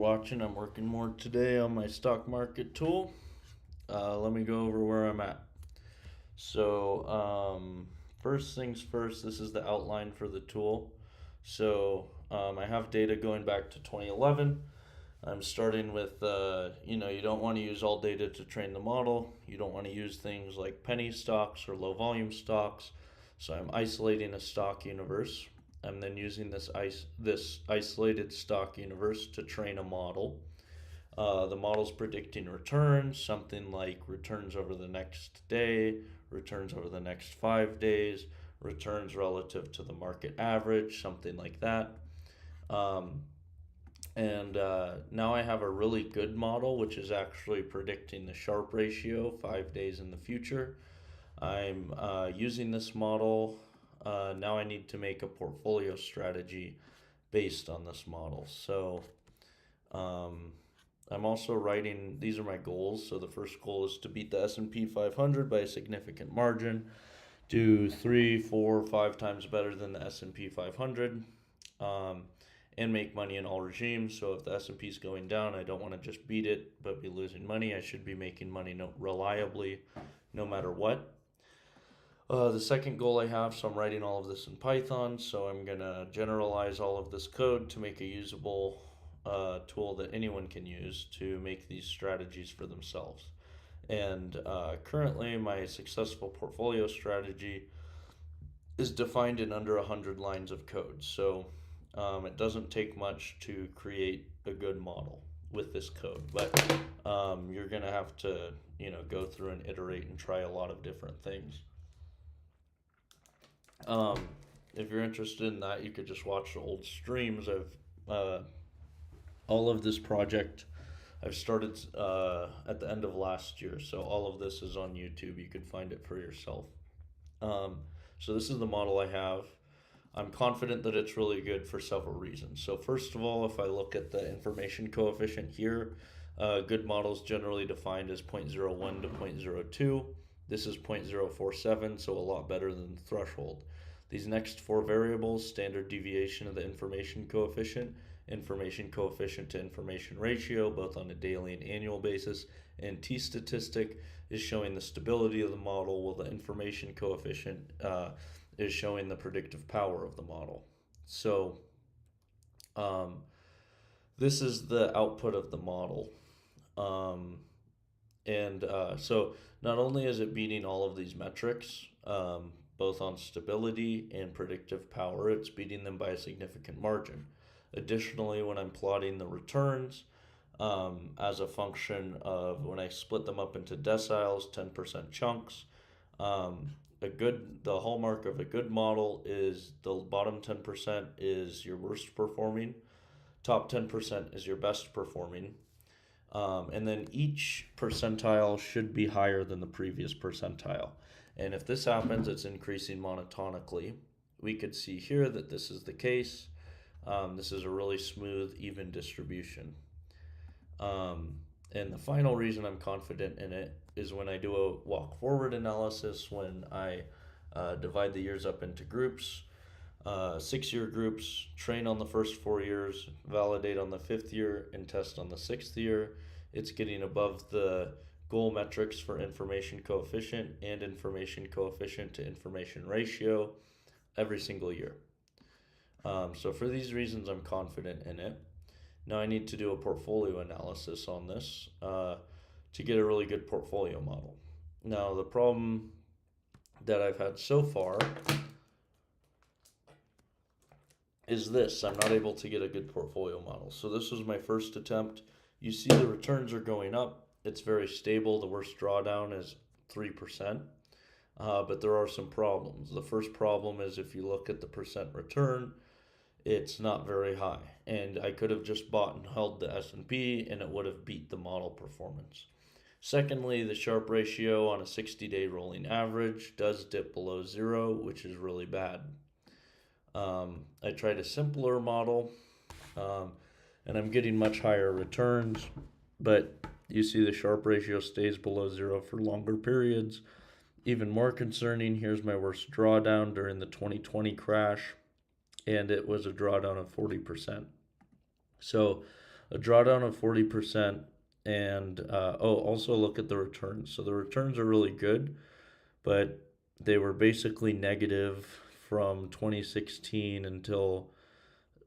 Watching. I'm working more today on my stock market tool. Let me go over where I'm at. So, first things first, this is the outline for the tool. So, I have data going back to 2011. I'm starting with, you don't want to use all data to train the model. You don't want to use things like penny stocks or low volume stocks. So, I'm isolating a stock universe. I'm then using this isolated stock universe to train a model. The model's predicting returns, something like returns over the next day, returns over the next 5 days, returns relative to the market average, something like that. Um, and Now I have a really good model, which is actually predicting the Sharpe ratio 5 days in the future. I'm using this model. Now I need to make a portfolio strategy based on this model. So um, I'm also writing, these are my goals. So the first goal is to beat the S&P 500 by a significant margin, do 3, 4, 5 times better than the S&P 500, um, and make money in all regimes. So if the S&P is going down, I don't want to just beat it but be losing money. I should be making money reliably no matter what. The second goal I have, so I'm writing all of this in Python, so I'm going to generalize all of this code to make a usable tool that anyone can use to make these strategies for themselves. And currently, my successful portfolio strategy is defined in under 100 lines of code. So it doesn't take much to create a good model with this code, but you're going to have to, go through and iterate and try a lot of different things. Um, if you're interested in that, you could just watch the old streams. All of this project I've started at the end of last year, so all of this is on YouTube. You can find it for yourself. Um, so this is the model I have. I'm confident that it's really good for several reasons. So first of all, if I look at the information coefficient here, good models generally defined as 0.01 to 0.02. This is 0.047, so a lot better than the threshold. These next four variables, standard deviation of the information coefficient to information ratio, both on a daily and annual basis, and t-statistic is showing the stability of the model, while the information coefficient is showing the predictive power of the model. So um, this is the output of the model. Um, so not only is it beating all of these metrics, both on stability and predictive power, it's beating them by a significant margin. Additionally, when I'm plotting the returns, as a function of when I split them up into deciles, 10% chunks, the hallmark of a good model is the bottom 10% is your worst performing, top 10% is your best performing, and then each percentile should be higher than the previous percentile. And if this happens, it's increasing monotonically. We could see here that this is the case. This is a really smooth, even distribution. And the final reason I'm confident in it is when I do a walk forward analysis, when I divide the years up into groups, 6 year groups, train on the first 4 years, validate on the fifth year, and test on the sixth year. It's getting above the goal metrics for information coefficient and information coefficient to information ratio every single year. So for these reasons, I'm confident in it. Now I need to do a portfolio analysis on this to get a really good portfolio model. Now the problem that I've had so far is this: I'm not able to get a good portfolio model. So this was my first attempt. You see the returns are going up. It's very stable. The worst drawdown is 3%. But there are some problems. The first problem is if you look at the percent return, it's not very high. And I could have just bought and held the S&P and it would have beat the model performance. Secondly, the Sharpe ratio on a 60-day rolling average does dip below 0, which is really bad. I tried a simpler model, and I'm getting much higher returns, but you see the Sharpe ratio stays below 0 for longer periods. Even more concerning, here's my worst drawdown during the 2020 crash, and it was a drawdown of 40%. So a drawdown of 40%. And also look at the returns. So the returns are really good, but they were basically negative from 2016 until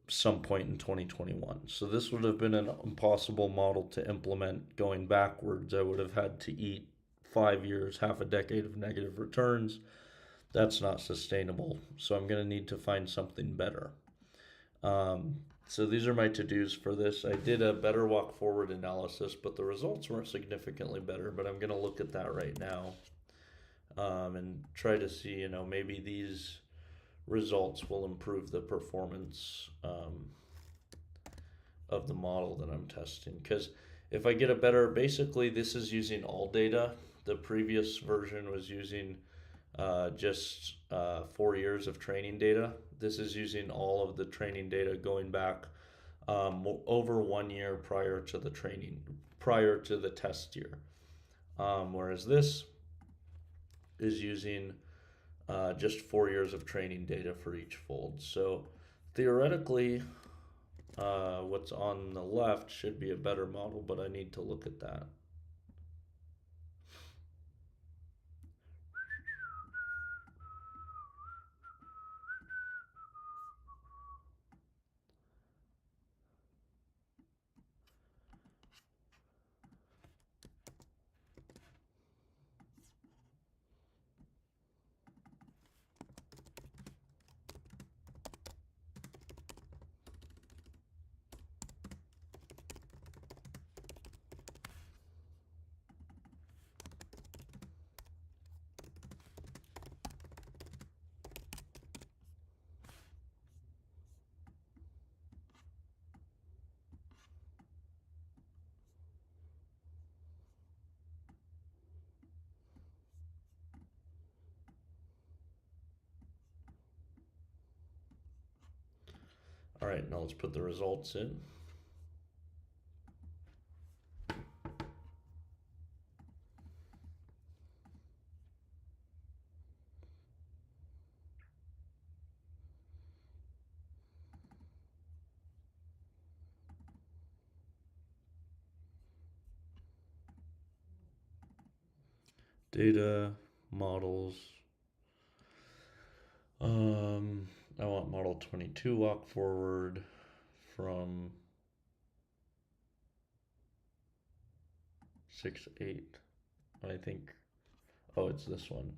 some point in 2021. So this would have been an impossible model to implement going backwards. I would have had to eat 5 years, half a decade of negative returns. That's not sustainable. So I'm going to need to find something better. So these are my to-dos for this. I did a better walk forward analysis, but the results weren't significantly better. But I'm going to look at that right now and try to see, maybe these results will improve the performance of the model that I'm testing. Because if I get a better, basically this is using all data. The previous version was using just 4 years of training data. This is using all of the training data going back over 1 year prior to the test year. Whereas this is using just 4 years of training data for each fold. So theoretically, what's on the left should be a better model, but I need to look at that. All right, now let's put the results in. Data, models. I want model 22 walk forward from 6-8. I think, oh, it's this one.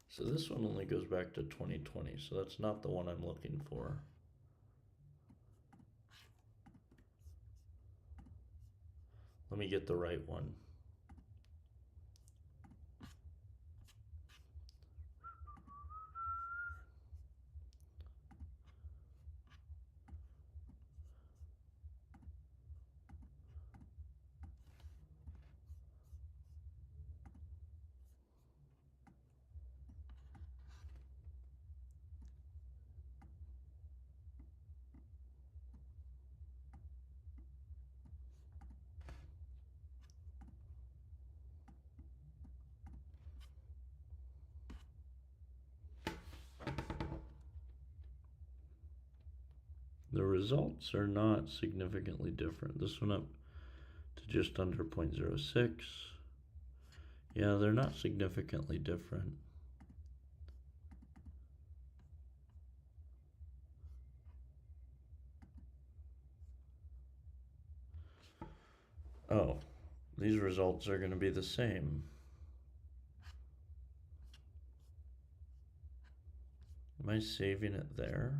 So this one only goes back to 2020, so that's not the one I'm looking for. Let me get the right one. The results are not significantly different. This one up to just under 0.06. Yeah, they're not significantly different. Oh, these results are going to be the same. Am I saving it there?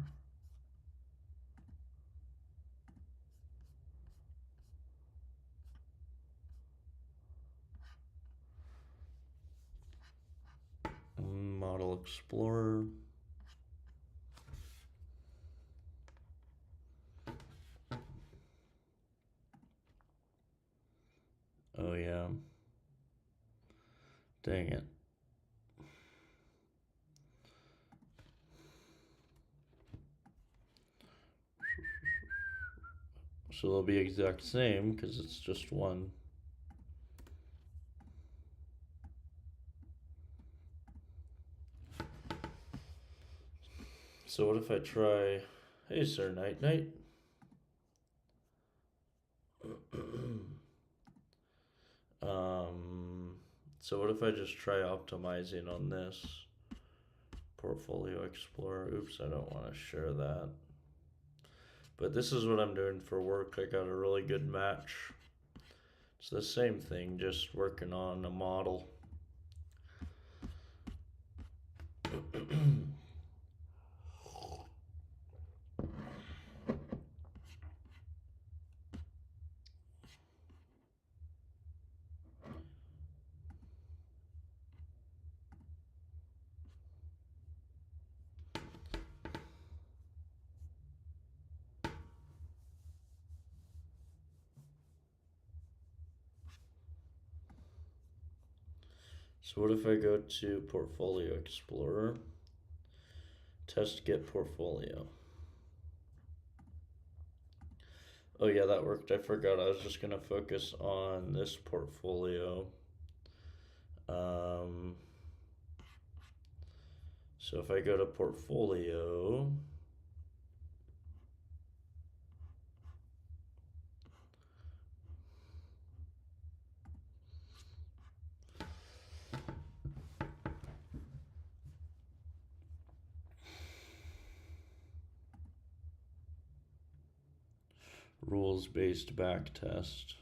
Model Explorer. Oh yeah. Dang it. So they'll be exact same because it's just one. So what if I try, hey sir, night night. So what if I just try optimizing on this Portfolio Explorer? Oops, I don't want to share that. But this is what I'm doing for work. I got a really good match. It's the same thing, just working on a model. So what if I go to Portfolio Explorer, test get portfolio? Oh yeah, that worked. I forgot. I was just gonna focus on this portfolio. So if I go to portfolio, rules-based backtest.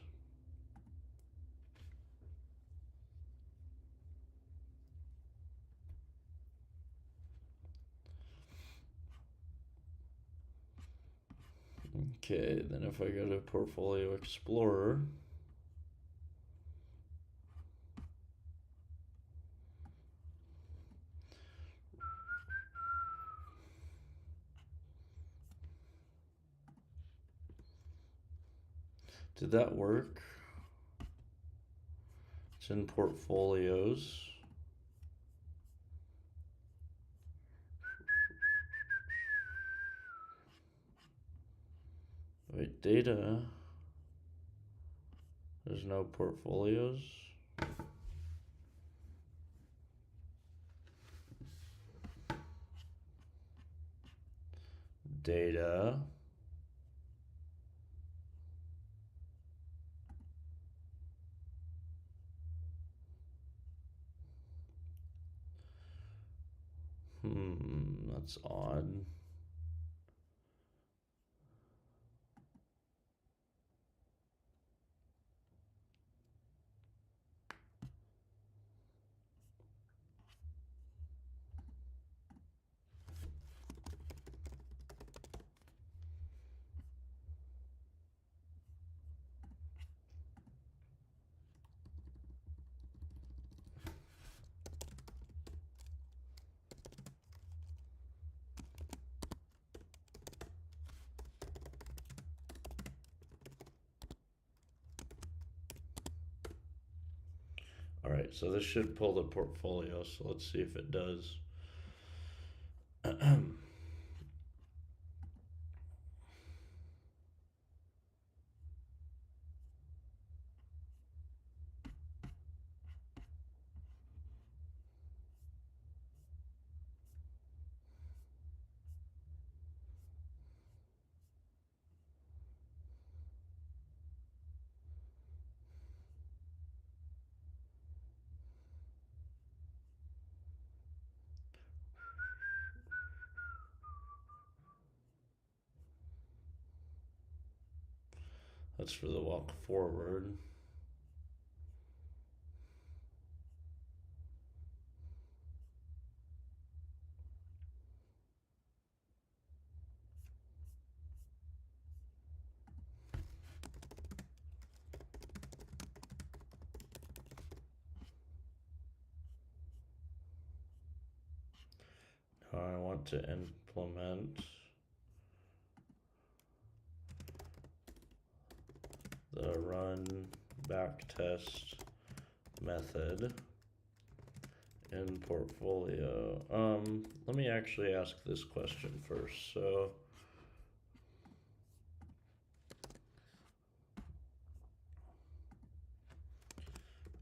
Okay, then if I go to Portfolio Explorer, did that work? It's in portfolios. Wait, data. There's no portfolios. Data. That's odd. Alright, so this should pull the portfolio, so let's see if it does. That's for the walk forward. Now I want to implement the run backtest method in portfolio. Let me actually ask this question first. So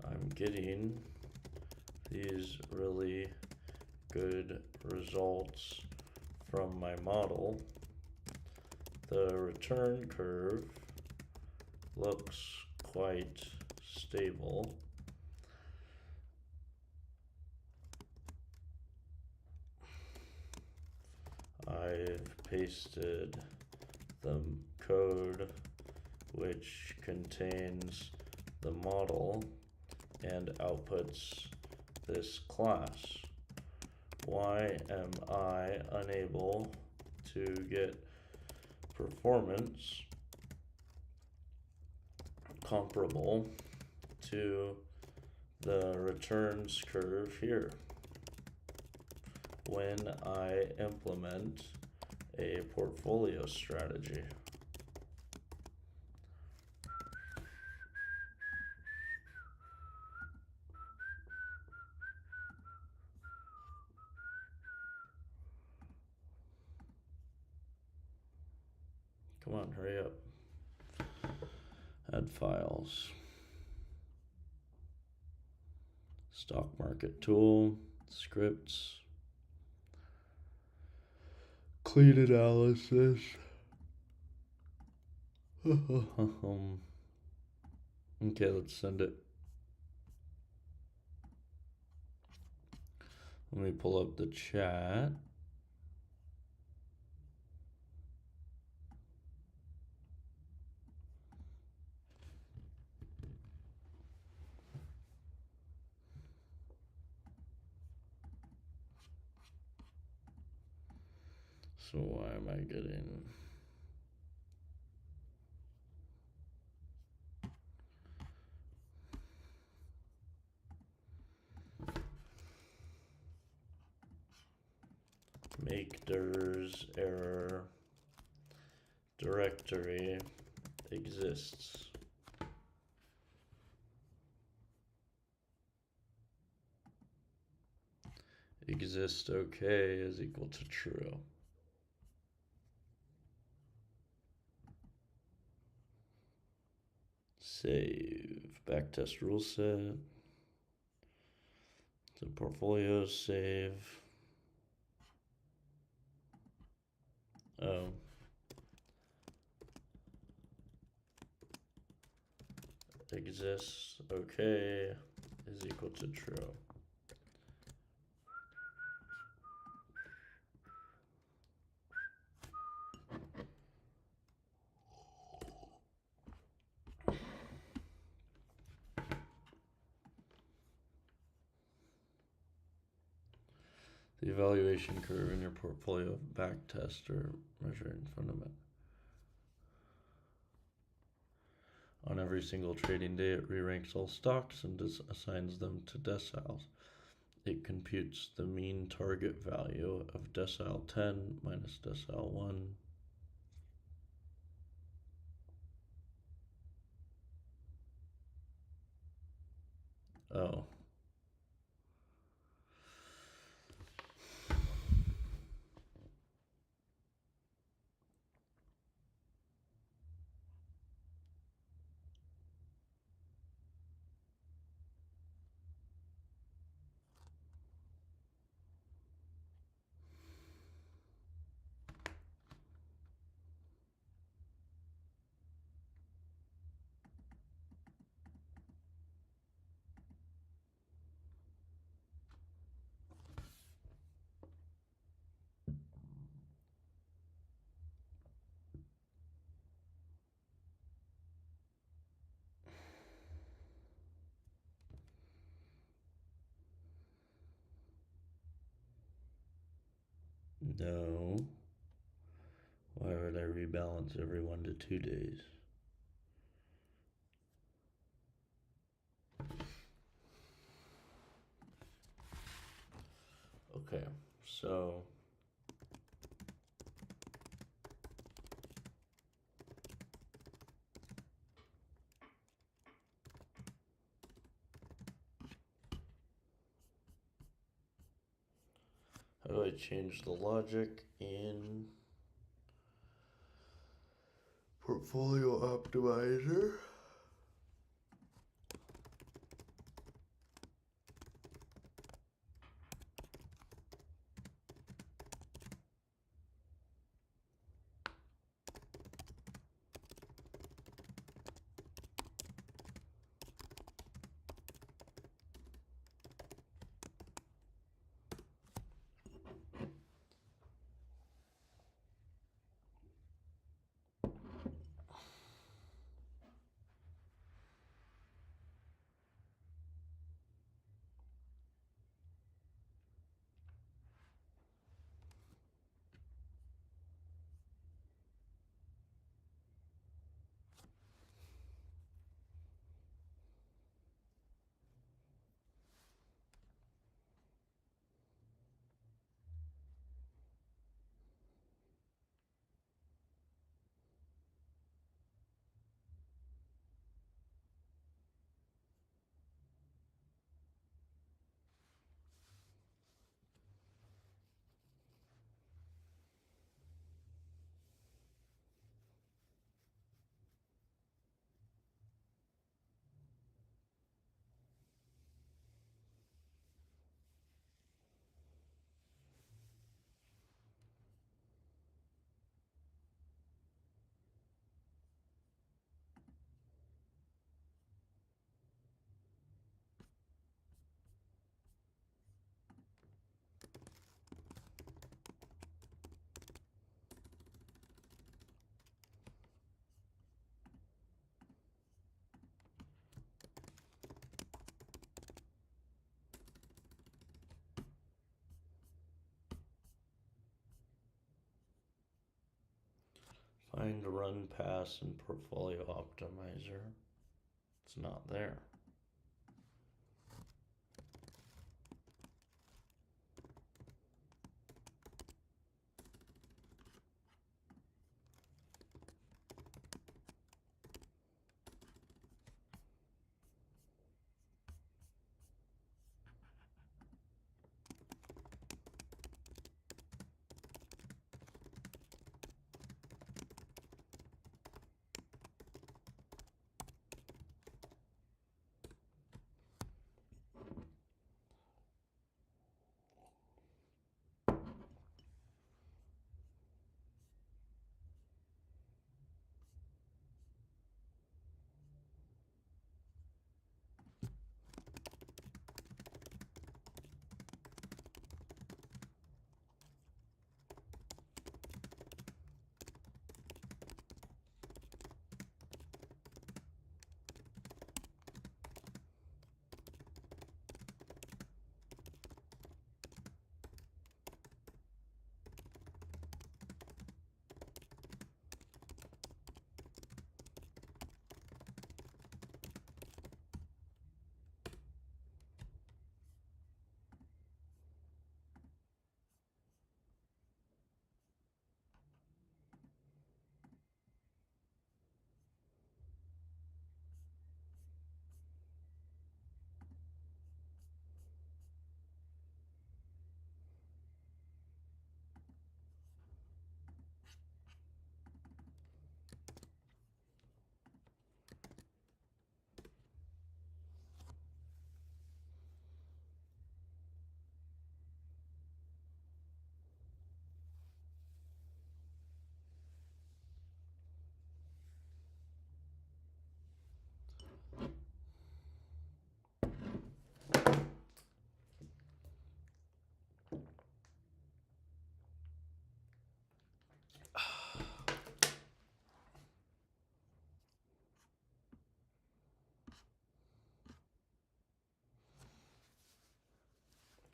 I'm getting these really good results from my model. The return curve looks quite stable. I've pasted the code which contains the model and outputs this class. Why am I unable to get performance comparable to the returns curve here when I implement a portfolio strategy? Come on, hurry up. Add files. Stock market tool, scripts, clean analysis. Okay, let's send it. Let me pull up the chat. So why am I getting... make dir's error directory exists. Exist okay is equal to true. Save. Backtest rule set. The portfolio save. Oh. Exists okay is equal to true. The evaluation curve in your portfolio backtest or measuring fundamental. On every single trading day, it re-ranks all stocks and assigns them to deciles. It computes the mean target value of decile 10 minus decile 1. Oh. No. Why would I rebalance every 1 to 2 days? Okay, so how do I change the logic in Portfolio Optimizer? Find run pass in portfolio optimizer. It's not there.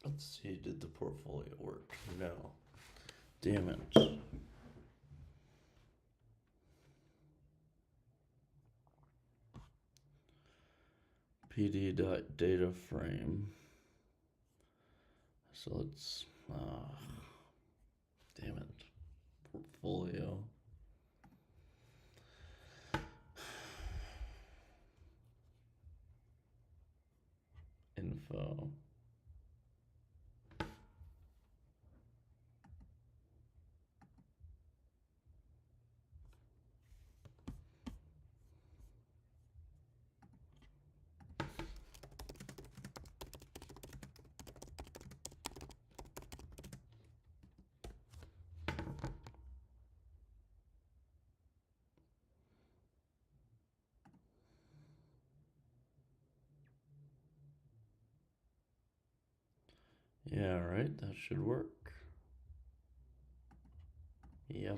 Let's see, did the portfolio work? No. Damn it. PD.data frame. So let's, damn it. Portfolio. Info. Yeah, right, that should work. Yep,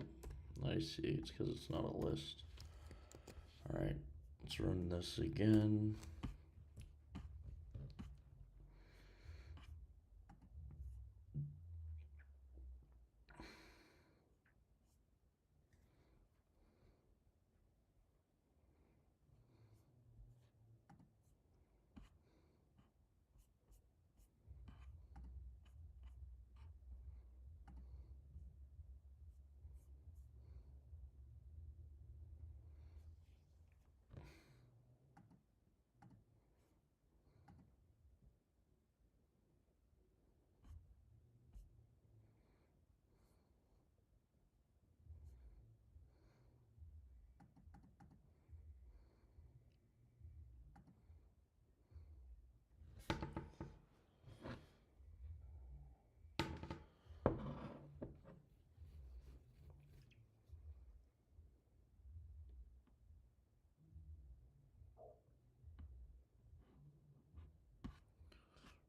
I see, it's because it's not a list. Alright, let's run this again.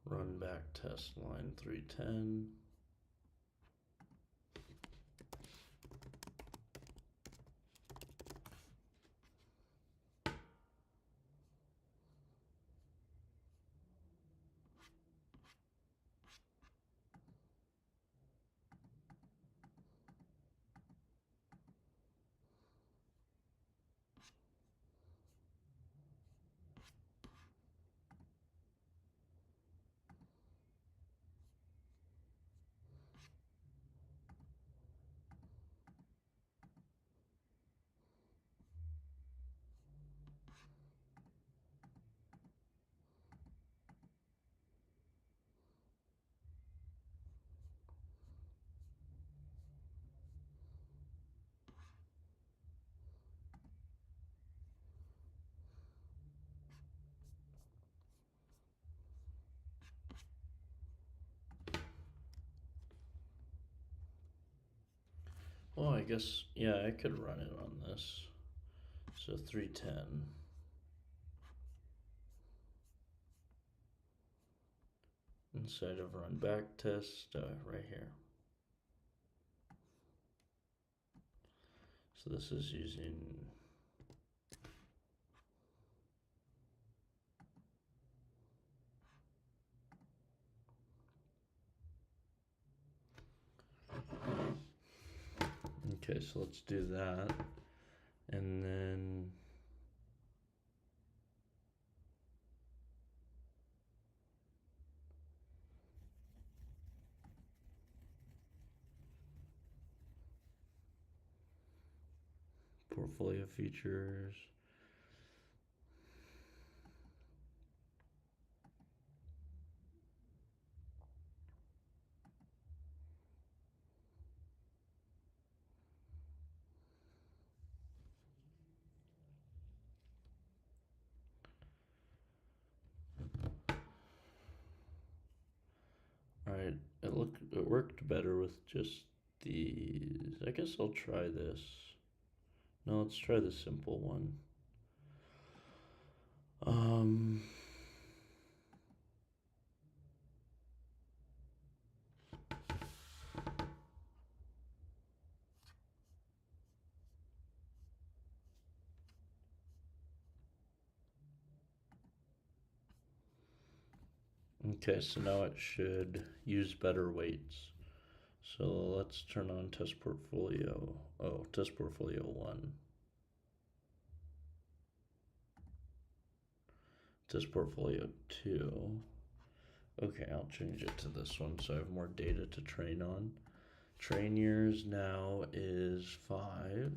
Run back test line 310. I guess, yeah, I could run it on this. So 310. Inside of run back test, right here. So this is using okay, so let's do that. And then portfolio features. Alright, it worked better with just these. I guess I'll try this. No, let's try the simple one. Okay, so now it should use better weights. So let's turn on test portfolio. Oh, test portfolio 1. Test portfolio 2. Okay, I'll change it to this one so I have more data to train on. Train years now is 5.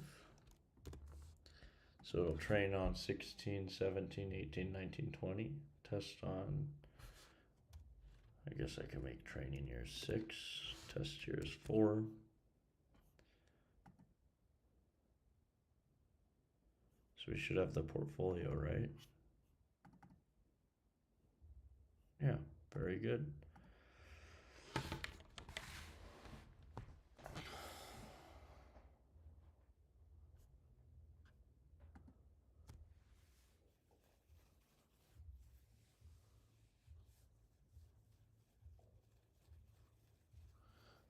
So it'll train on 16, 17, 18, 19, 20. Test on, I guess I can make training year 6. Test year is 4. So we should have the portfolio, right? Yeah, very good.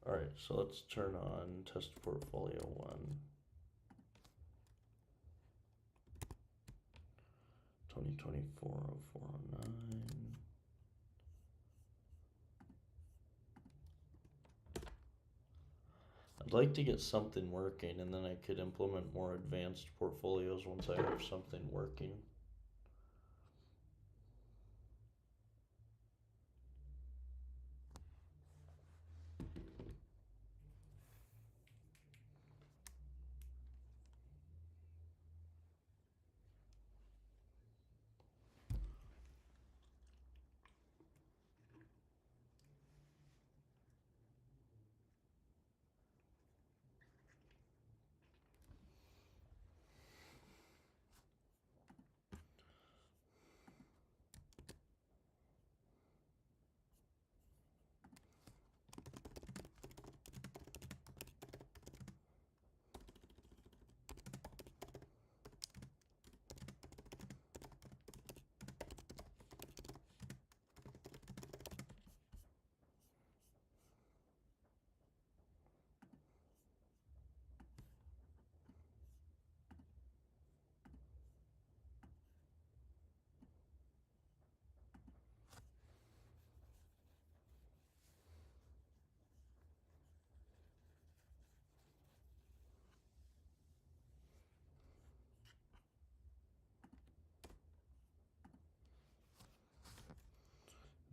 All right, so let's turn on test portfolio 1. 2024-0409. I'd like to get something working, and then I could implement more advanced portfolios once I have something working.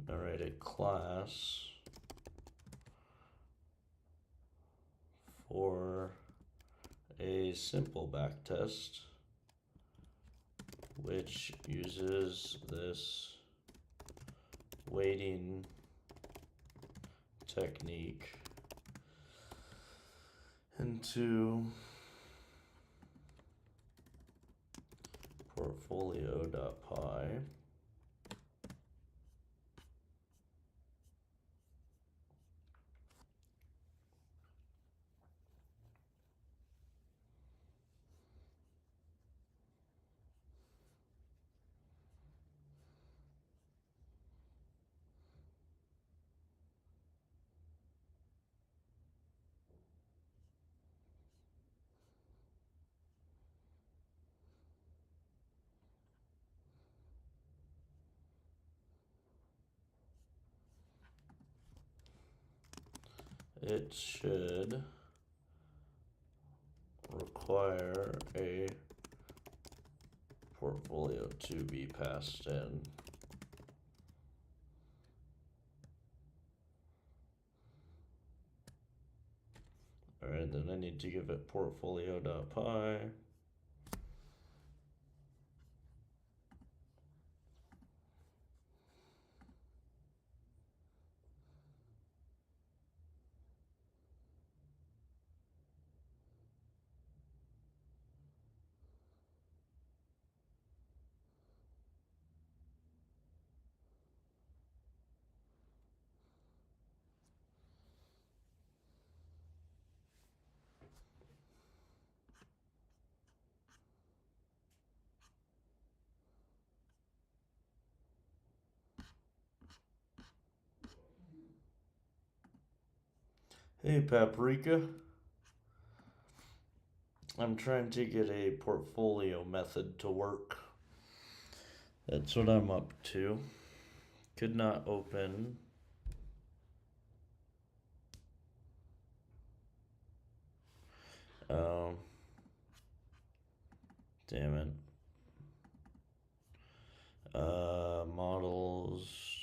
All right, a class for a simple backtest, which uses this weighting technique into portfolio.py. it should require a portfolio to be passed in. Alright, then I need to give it portfolio.py. Hey Paprika, I'm trying to get a portfolio method to work. That's what I'm up to. Could not open. Damn it. Models.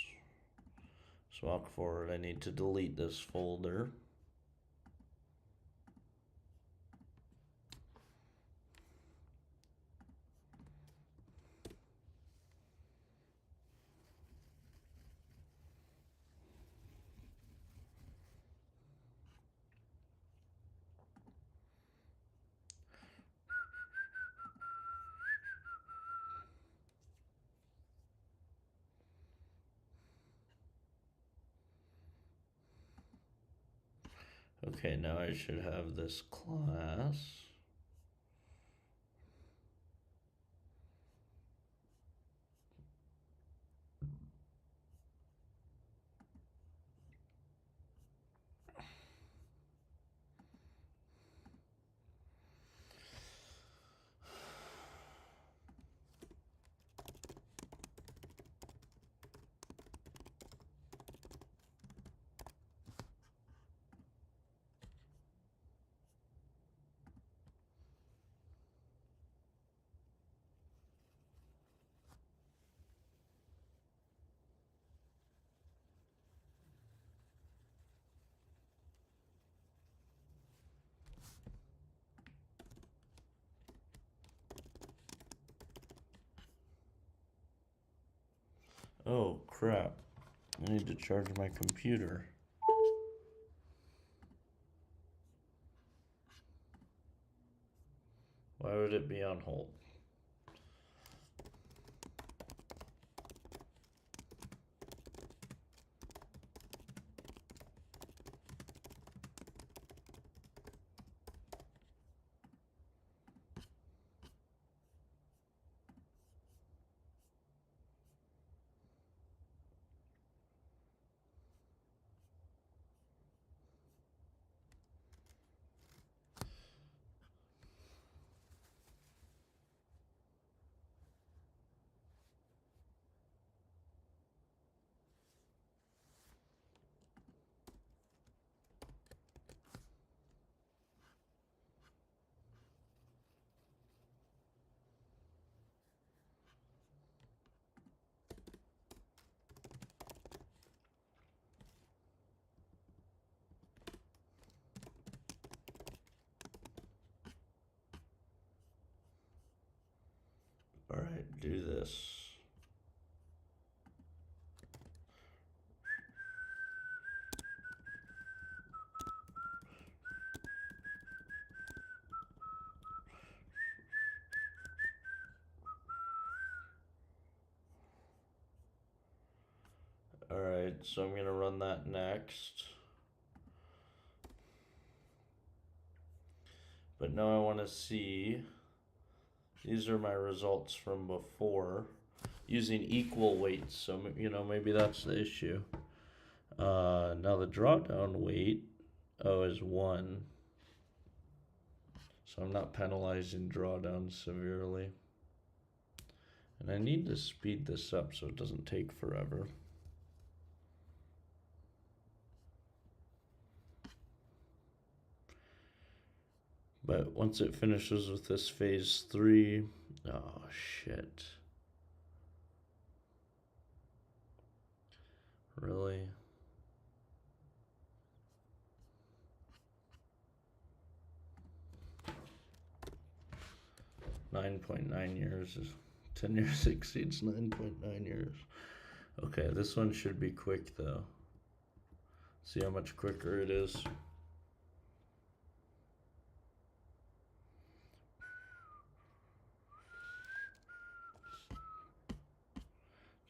Walk forward. I need to delete this folder. Okay, now I should have this class. Oh crap, I need to charge my computer. Why would it be on hold? Alright, do this. Alright, so I'm gonna run that next. But now I want to see, these are my results from before, using equal weights, so maybe that's the issue. Now the drawdown weight, is 1. So I'm not penalizing drawdown severely. And I need to speed this up so it doesn't take forever. But once it finishes with this phase 3, oh shit. Really? $9.9 years. 10 years exceeds 9.9 years. Okay, this one should be quick though. See how much quicker it is.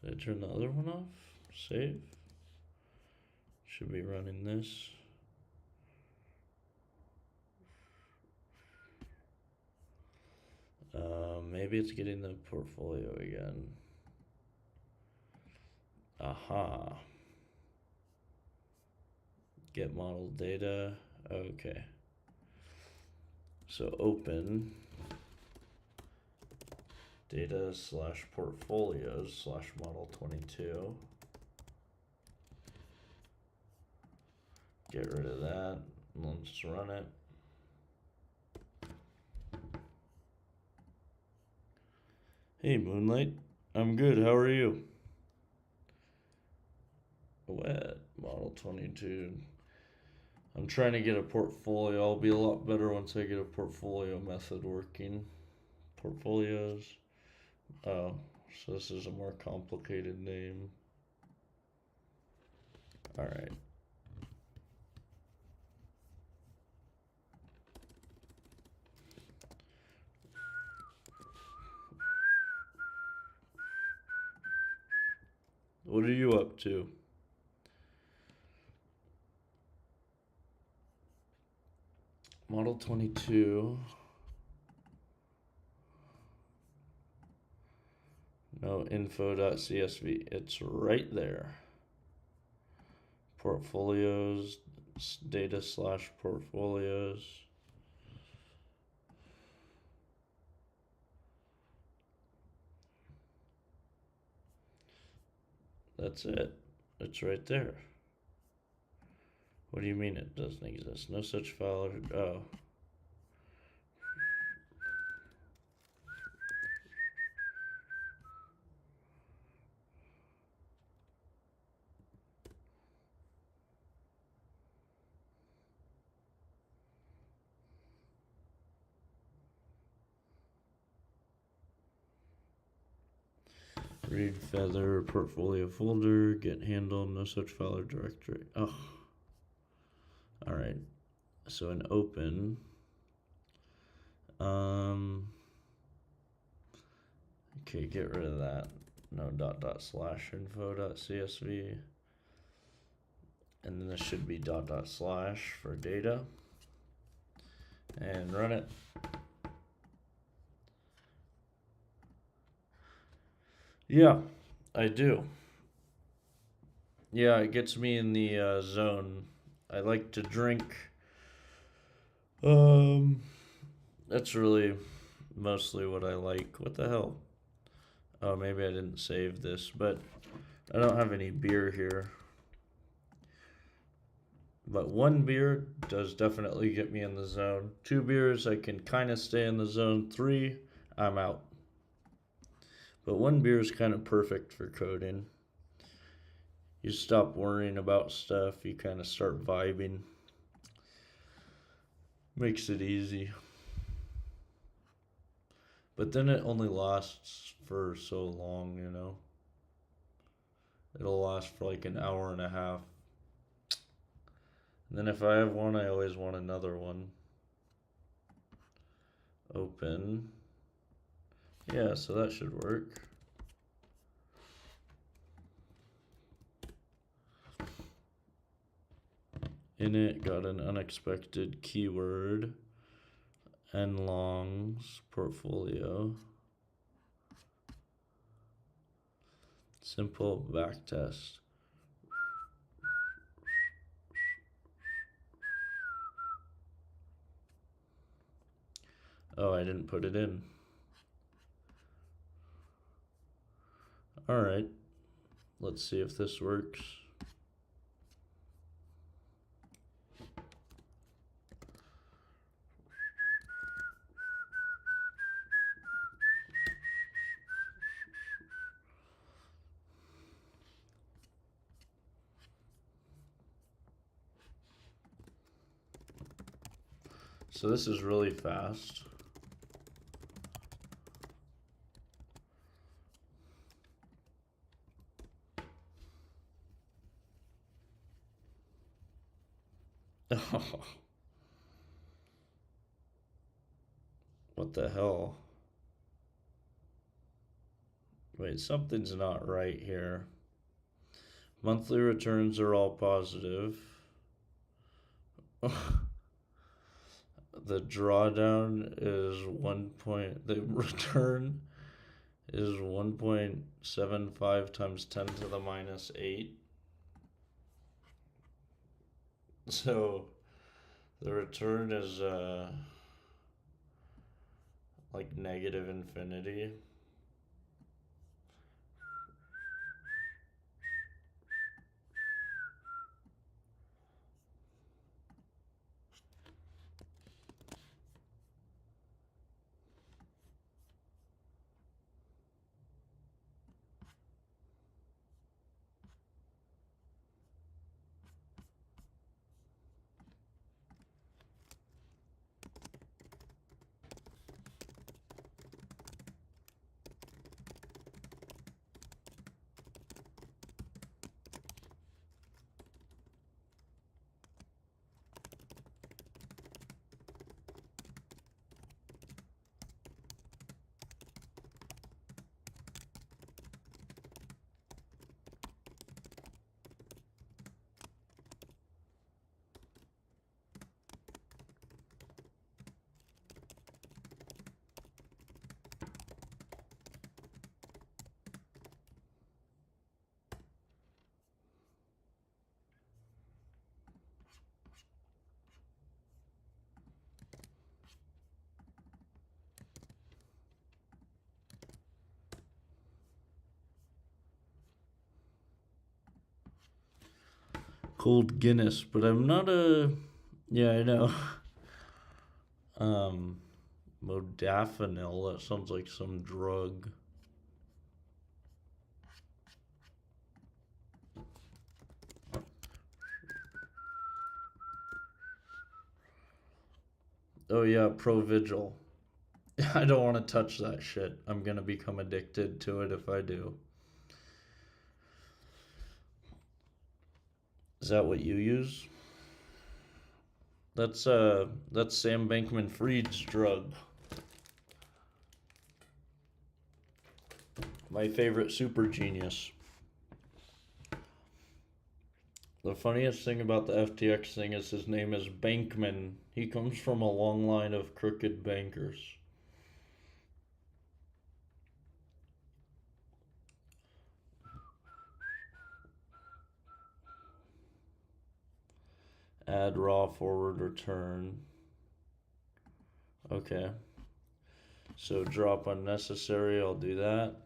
Did I turn the other one off? Save. Should be running this. Maybe it's getting the portfolio again. Aha. Get model data. Okay. So open data / portfolios / model 22. Get rid of that. Let's run it. Hey Moonlight, I'm good, how are you? What? Model 22. I'm trying to get a portfolio. I'll be a lot better once I get a portfolio method working. Portfolios. Oh, so this is a more complicated name. Alright. What are you up to? Model 22. No info.csv. It's right there. Portfolios, data / portfolios. That's it. It's right there. What do you mean it doesn't exist? No such file. Oh. Read feather, portfolio folder, get handle, no such file or directory. Oh. Alright. So in open. Okay, get rid of that. No // info.csv. And then this should be // for data. And run it. Yeah, I do. Yeah, it gets me in the zone. I like to drink. That's really mostly what I like. What the hell? Oh, maybe I didn't save this, but I don't have any beer here. But 1 beer does definitely get me in the zone. 2 beers, I can kind of stay in the zone. 3, I'm out. But 1 beer is kind of perfect for coding. You stop worrying about stuff. You kind of start vibing. Makes it easy. But then it only lasts for so long, you know. It'll last for like an hour and a half. And then if I have one, I always want another one. Open. Yeah, so that should work. In it, got an unexpected keyword. Nlongs portfolio. Simple backtest. Oh, I didn't put it in. Alright. Let's see if this works. So this is really fast. What the hell? Wait, something's not right here. Monthly returns are all positive. The drawdown is the return is 1.75 times 10 to the minus 8. So the return is like negative infinity. Cold Guinness, but I'm not a. Yeah, I know. Modafinil. That sounds like some drug. Oh yeah, Provigil. I don't want to touch that shit. I'm gonna become addicted to it if I do. Is that what you use? That's Sam Bankman-Fried's drug. My favorite super genius. The funniest thing about the FTX thing is his name is Bankman. He comes from a long line of crooked bankers. Add raw forward return. Okay. So drop unnecessary, I'll do that.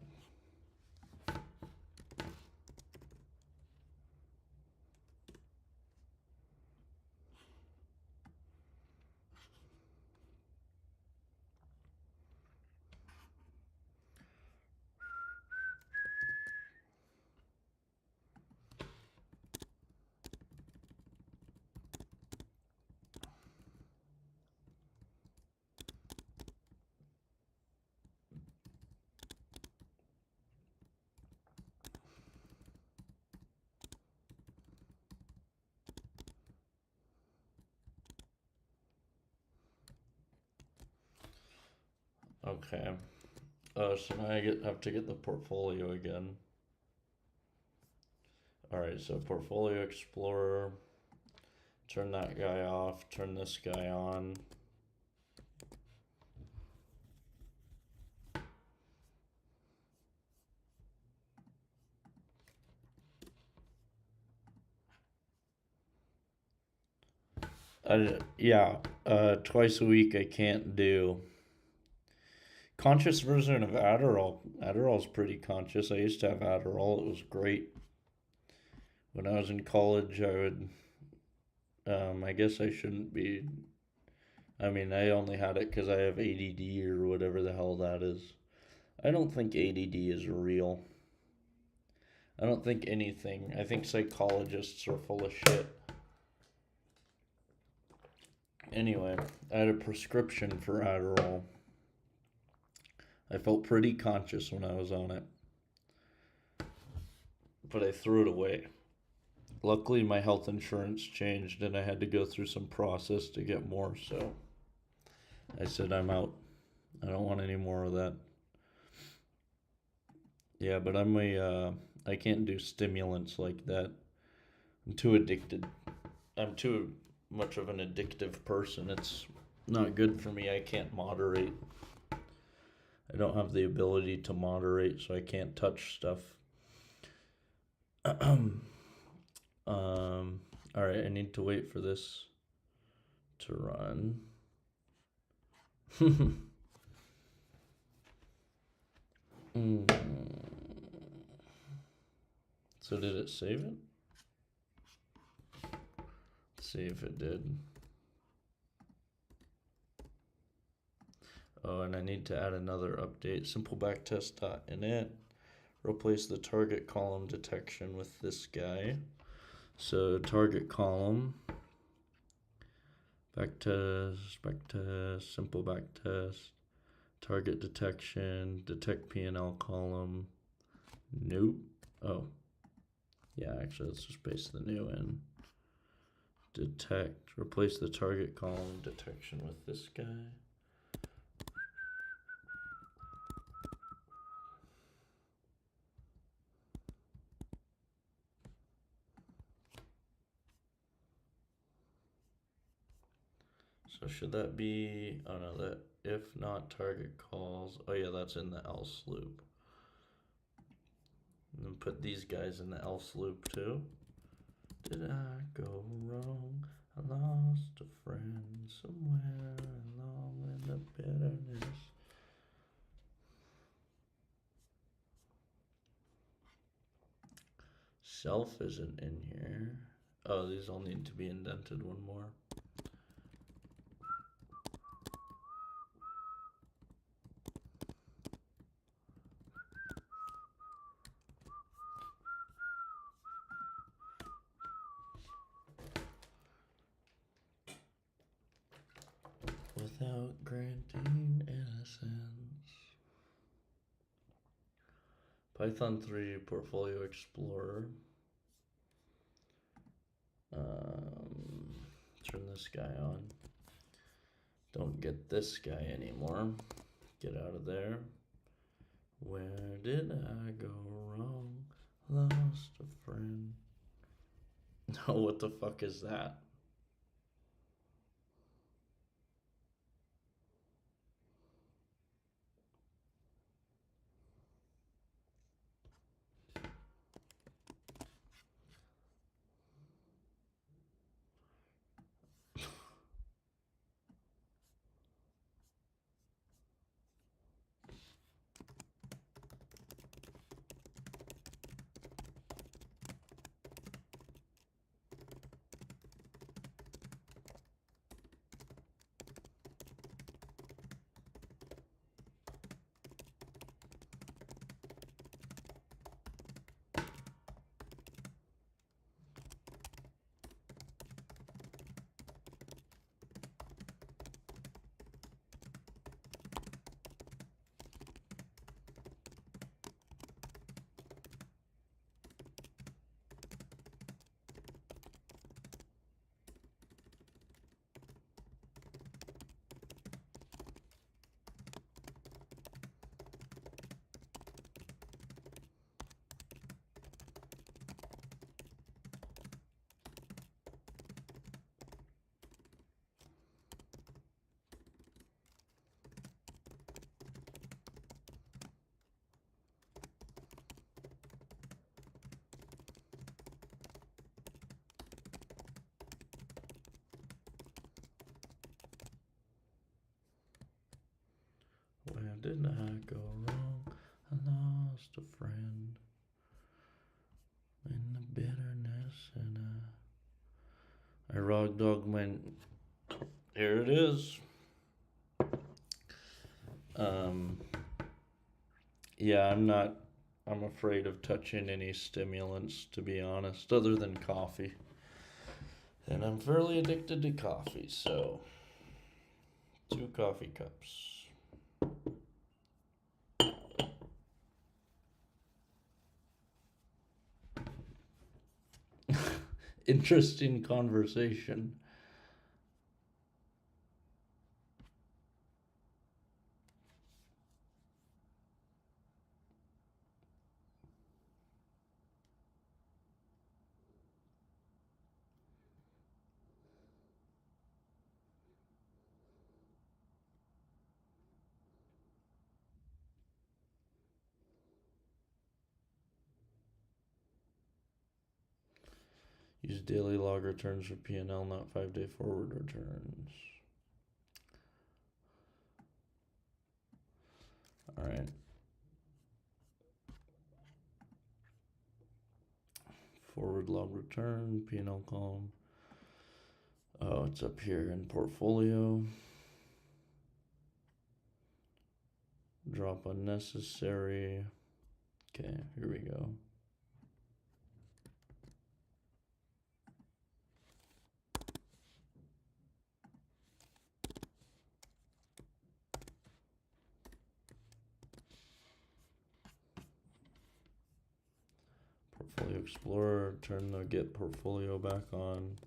Okay. So now I have to get the portfolio again. Alright, so Portfolio Explorer. Turn that guy off. Turn this guy on. Yeah, twice a week I can't do. Conscious version of Adderall. Adderall's pretty conscious. I used to have Adderall. It was great. When I was in college, I would. I guess I shouldn't be. I mean, I only had it because I have ADD or whatever the hell that is. I don't think ADD is real. I don't think anything. I think psychologists are full of shit. Anyway, I had a prescription for Adderall. I felt pretty conscious when I was on it, but I threw it away. Luckily, my health insurance changed and I had to go through some process to get more, so I said I'm out. I don't want any more of that. Yeah, but I can't do stimulants like that. I'm too addicted. I'm too much of an addictive person. It's not good for me. I can't moderate. I don't have the ability to moderate, so I can't touch stuff. All right, I need to wait for this to run. So did it save it? Let's see if it did. Oh, and I need to add another update. Simple backtest.init. Replace the target column detection with this guy. So target column, backtest, simple backtest, target detection, detect P&L column. Nope. Oh, yeah, actually, let's just paste the new in. Detect, replace the target column detection with this guy. So should that be, oh no, that if not target calls, oh yeah, that's in the else loop. And then put these guys in the else loop too. Did I go wrong? I lost a friend somewhere along in the bitterness. Self isn't in here. Oh, these all need to be indented one more. Without granting innocence. Python 3 Portfolio Explorer. Turn this guy on. Don't get this guy anymore. Get out of there. Where did I go wrong? Lost a friend. No, what the fuck is that? Where did I go wrong? I lost a friend in the bitterness, and I raw dog my. Here it is. Yeah, I'm afraid of touching any stimulants, to be honest, other than coffee. And I'm fairly addicted to coffee, so 2 coffee cups. Interesting conversation. Use daily log returns for P&L, not 5-day forward returns. All right. Forward log return, P&L column. Oh, it's up here in portfolio. Drop unnecessary. Okay, here we go. Portfolio Explorer, turn the get portfolio back on.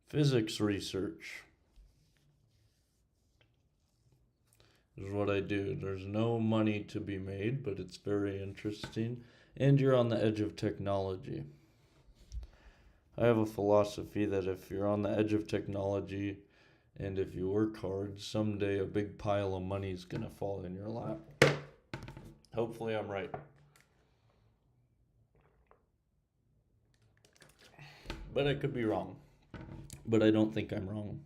Physics research is what I do. There's no money to be made, but it's very interesting. And you're on the edge of technology. I have a philosophy that if you're on the edge of technology and if you work hard, someday a big pile of money is going to fall in your lap. Hopefully I'm right. But I could be wrong. But I don't think I'm wrong.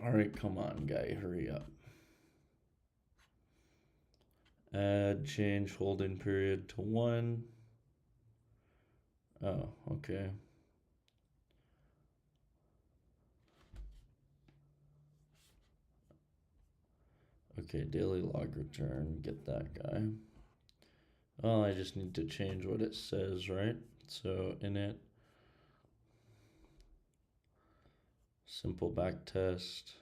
Alright, come on, guy, hurry up. Add change holding period to 1. Oh, okay. Okay, daily log return, get that guy. Oh, I just need to change what it says, right? So init, simple back test,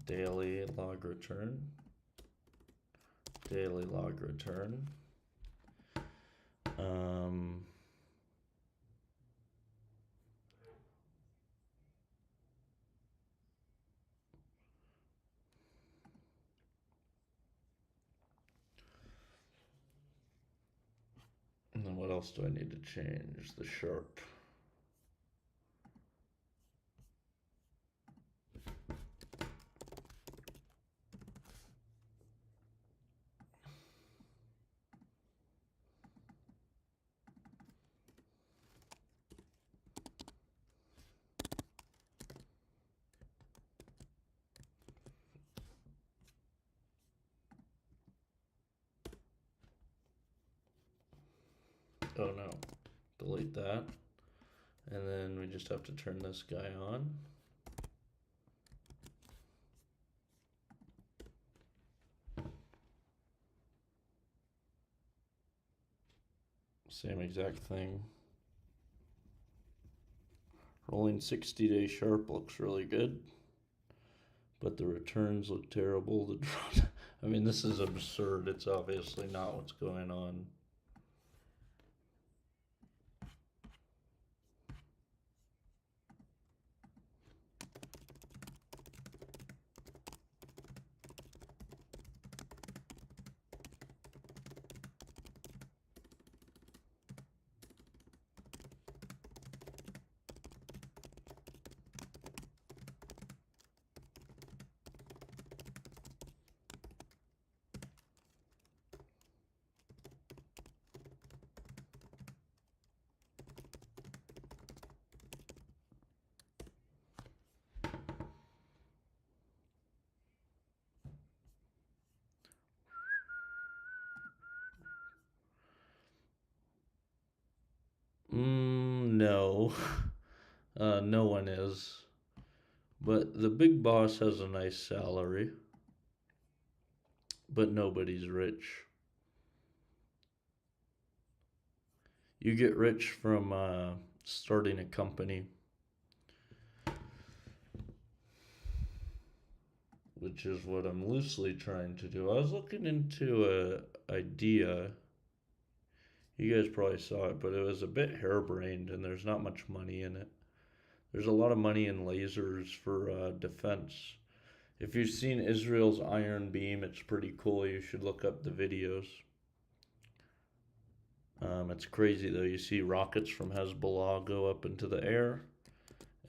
daily log return, daily log return. And then what else do I need to change? The sharp. Oh no, delete that. And then we just have to turn this guy on. Same exact thing. Rolling 60-day sharp looks really good, but the returns look terrible. The draw, I mean, this is absurd. It's obviously not what's going on. No. No one is. But the big boss has a nice salary. but nobody's rich. You get rich from starting a company, which is what I'm loosely trying to do. I was looking into a idea. You guys probably saw it, but it was a bit harebrained, and there's not much money in it. There's a lot of money in lasers for defense. If you've seen Israel's Iron Beam, it's pretty cool. You should look up the videos. It's crazy though. You see rockets from Hezbollah go up into the air,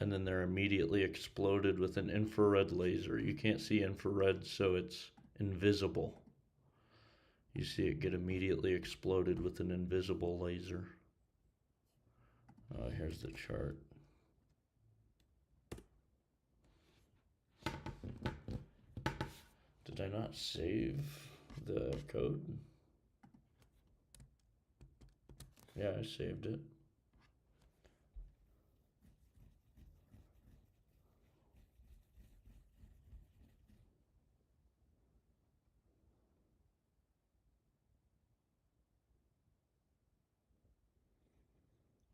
and then they're immediately exploded with an infrared laser. You can't see infrared, so it's invisible. You see it get immediately exploded with an invisible laser. Here's the chart. Did I not save the code? Yeah, I saved it.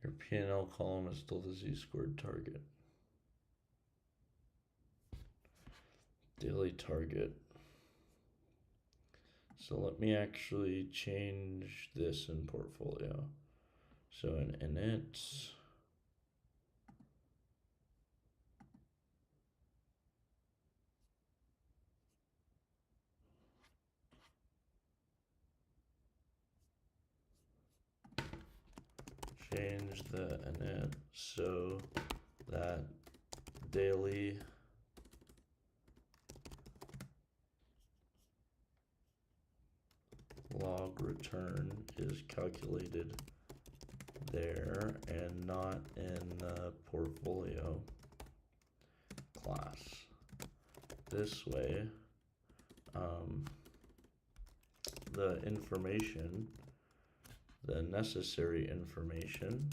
Your P&L column is still the z-squared target. Daily target. So let me actually change this in portfolio. So in init, change the init so that daily log return is calculated there and not in the portfolio class. This way, the information, the necessary information,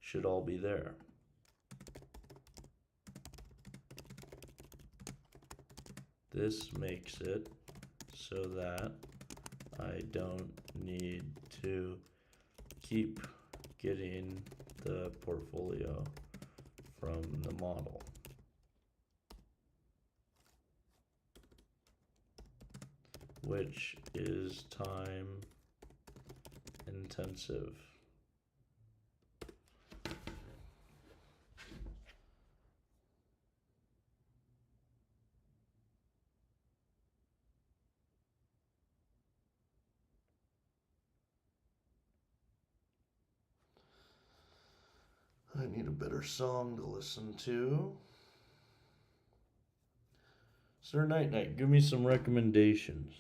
should all be there. This makes it so that I don't need to keep getting the portfolio from the model. Which is time intensive. I need a better song to listen to. Sir Night Night, give me some recommendations.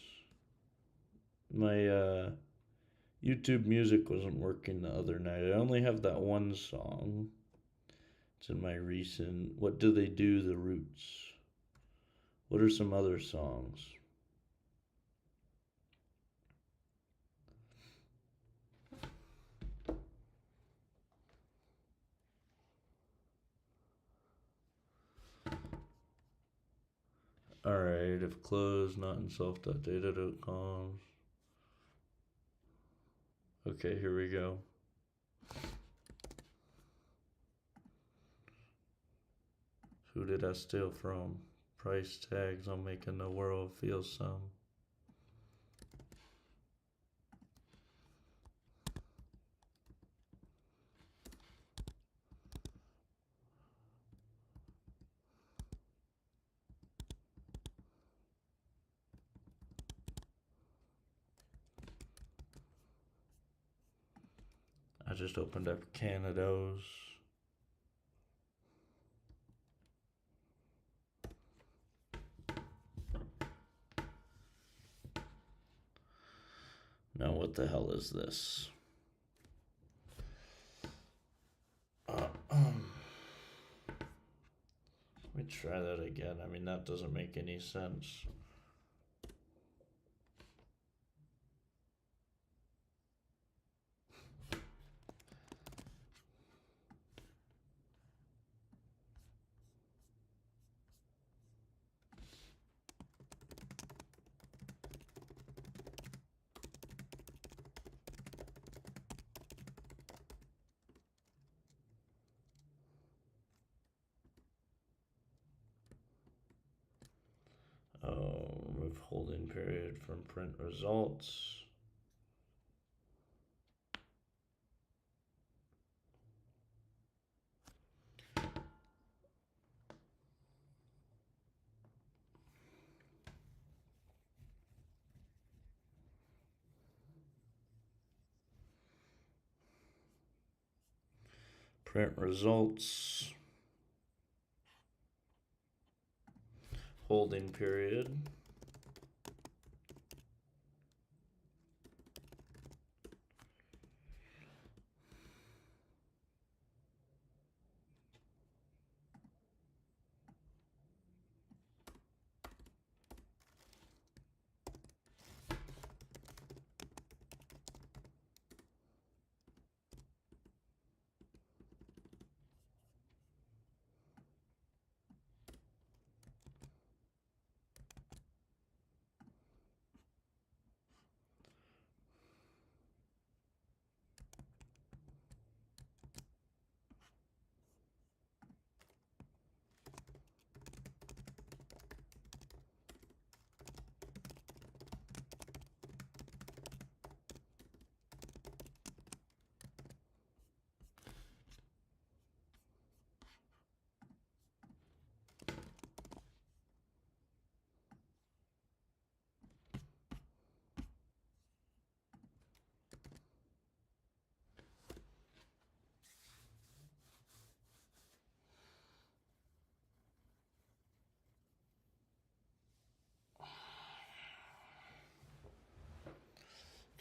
My YouTube music wasn't working the other night. I only have that one song. It's in my recent What Do They Do, The Roots. What are some other songs? Alright, if closed, not in self.data.com. Okay, here we go. Who did I steal from? Price tags on making the world feel some. I just opened up Canada's. Now what the hell is this? Let me try that again. I mean, that doesn't make any sense. Holding period from print results. Print results. Holding period.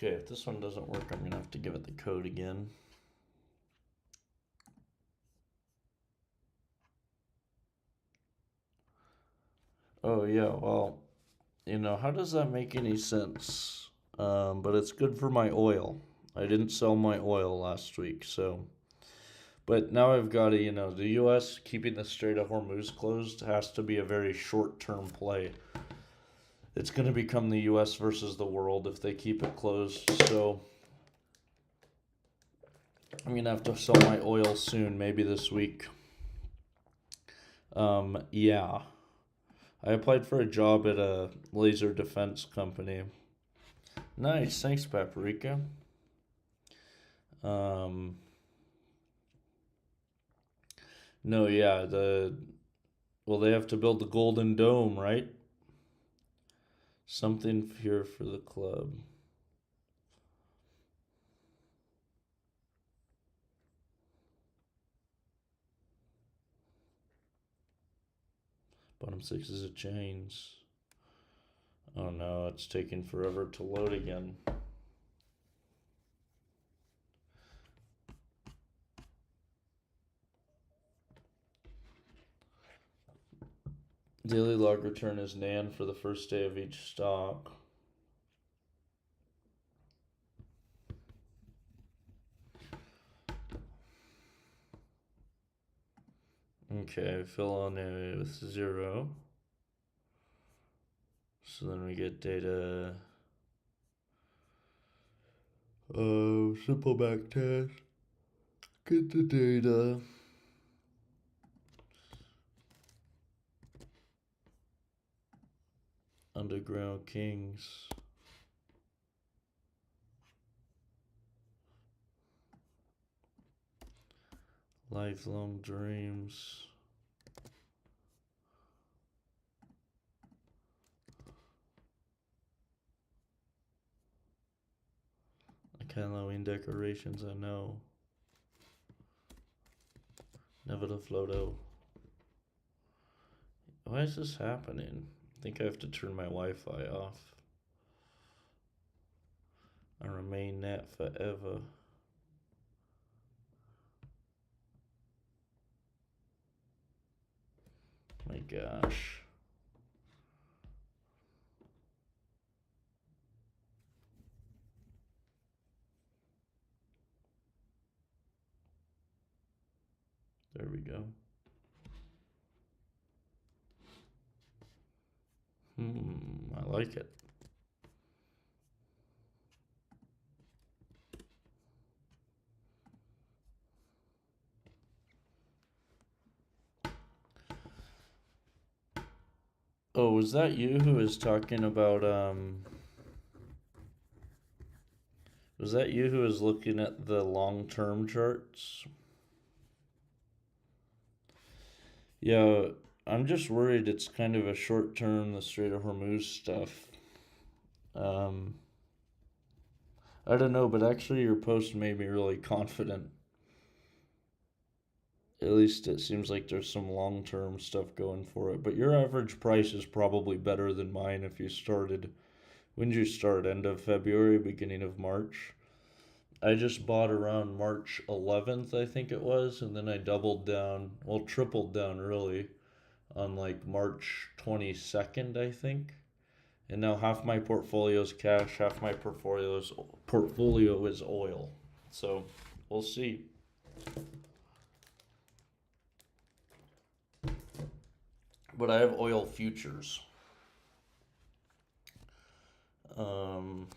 Okay, if this one doesn't work, I'm going to have to give it the code again. Oh, yeah, well, how does that make any sense? But it's good for my oil. I didn't sell my oil last week, so. But now I've got to, the U.S. keeping the Strait of Hormuz closed has to be a very short-term play. It's going to become the U.S. versus the world if they keep it closed, so I'm going to have to sell my oil soon, maybe this week. Yeah. I applied for a job at a laser defense company. Nice, thanks, Paprika. No, yeah, they have to build the Golden Dome, right? Something here for the club. Bottom 6 is a chains. Oh no, it's taking forever to load again. Daily log return is NaN for the first day of each stock. Okay, fill on it with 0. So then we get data. Simple back test. Get the data. Underground Kings. Lifelong Dreams. Halloween decorations, I know. Never the Floto. Why is this happening? I think I have to turn my Wi-Fi off. I remain that forever. My gosh. There we go. I like it. Oh, was that you who was talking about was that you who was looking at the long-term charts? Yeah, I'm just worried it's kind of a short term, the Strait of Hormuz stuff. Um, I don't know, but actually your post made me really confident. At least it seems like there's some long term stuff going for it. But your average price is probably better than mine if you started. When did you start? End of February, beginning of March? I just bought around March 11th, I think it was, and then I doubled down, well, tripled down really, on like March 22nd, I think. And now half my portfolio is cash, half my portfolio is oil. So we'll see. But I have oil futures. Um,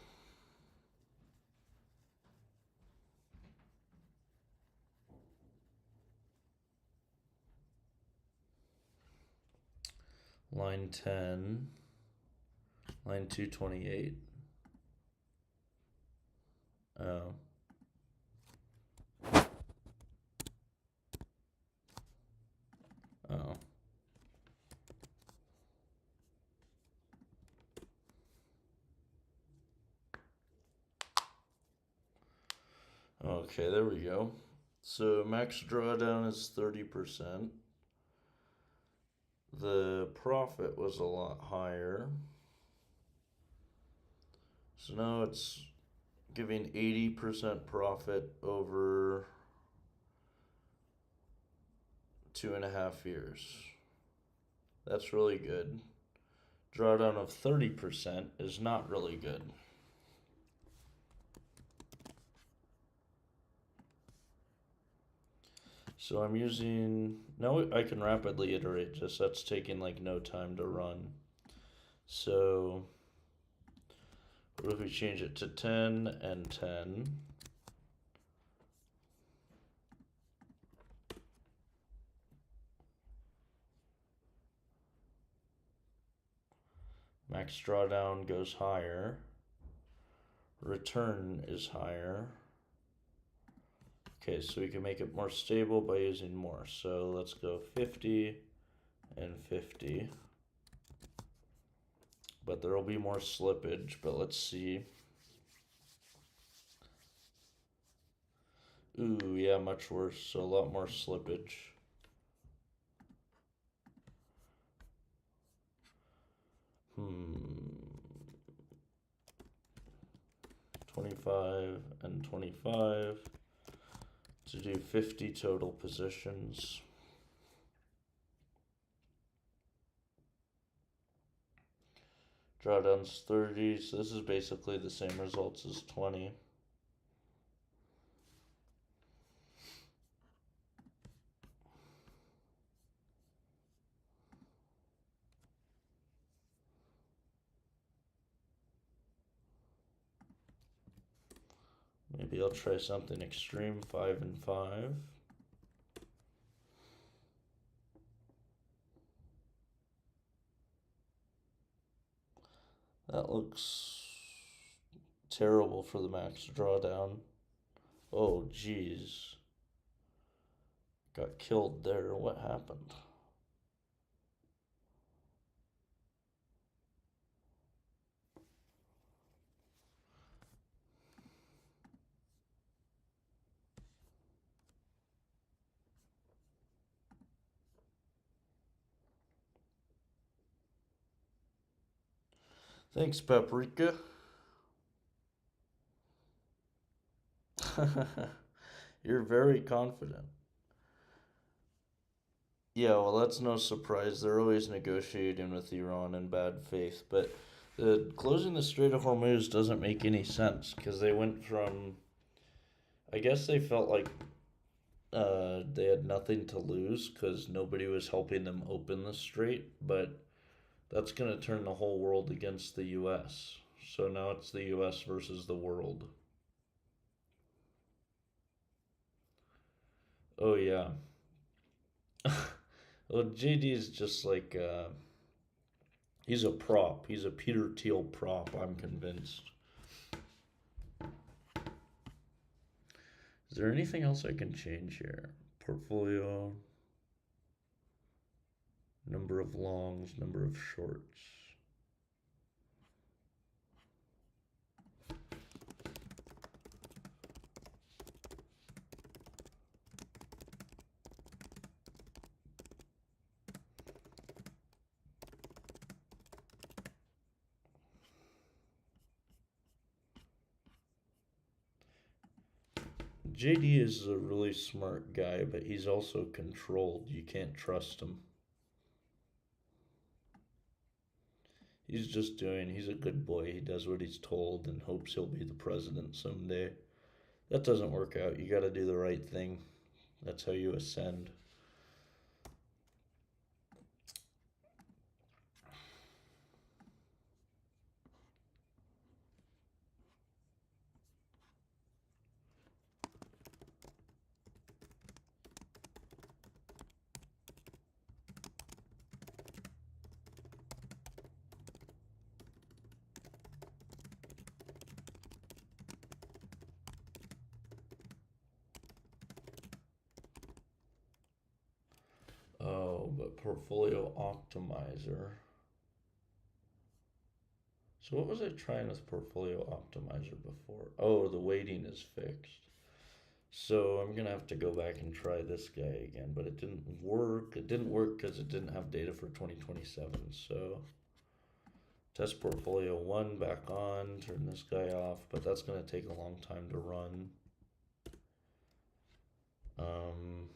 line 10, line 228. Oh. Oh. Okay, there we go. So max drawdown is 30%. The profit was a lot higher. So now it's giving 80% profit over 2.5 years. That's really good. Drawdown of 30% is not really good. So I'm using, now I can rapidly iterate, just that's taking like no time to run. So what if we change it to 10 and 10? Max drawdown goes higher. Return is higher. Okay, so we can make it more stable by using more. So let's go 50 and 50. But there will be more slippage, but let's see. Ooh, yeah, much worse. So a lot more slippage. Hmm. 25 and 25 to do 50 total positions. Drawdown's 30, so this is basically the same results as 20. Maybe I'll try something extreme, 5 and 5. That looks terrible for the max drawdown. Oh, geez. Got killed there. What happened? Thanks, Paprika. You're very confident. Yeah, well, that's no surprise. They're always negotiating with Iran in bad faith. But closing the Strait of Hormuz doesn't make any sense because they went from. I guess they felt like they had nothing to lose because nobody was helping them open the strait. But that's going to turn the whole world against the U.S. So now it's the U.S. versus the world. Oh, yeah. Well, JD is just like He's a prop. He's a Peter Thiel prop, I'm convinced. Is there anything else I can change here? Portfolio, number of longs, number of shorts. JD is a really smart guy, but he's also controlled. You can't trust him. He's a good boy. He does what he's told and hopes he'll be the president someday. That doesn't work out. You gotta do the right thing. That's how you ascend. Oh, but portfolio optimizer. So what was I trying with portfolio optimizer before? Oh, the weighting is fixed. So I'm gonna have to go back and try this guy again, but it didn't work. It didn't work because it didn't have data for 2027. So test portfolio one back on, turn this guy off, but that's gonna take a long time to run. Um,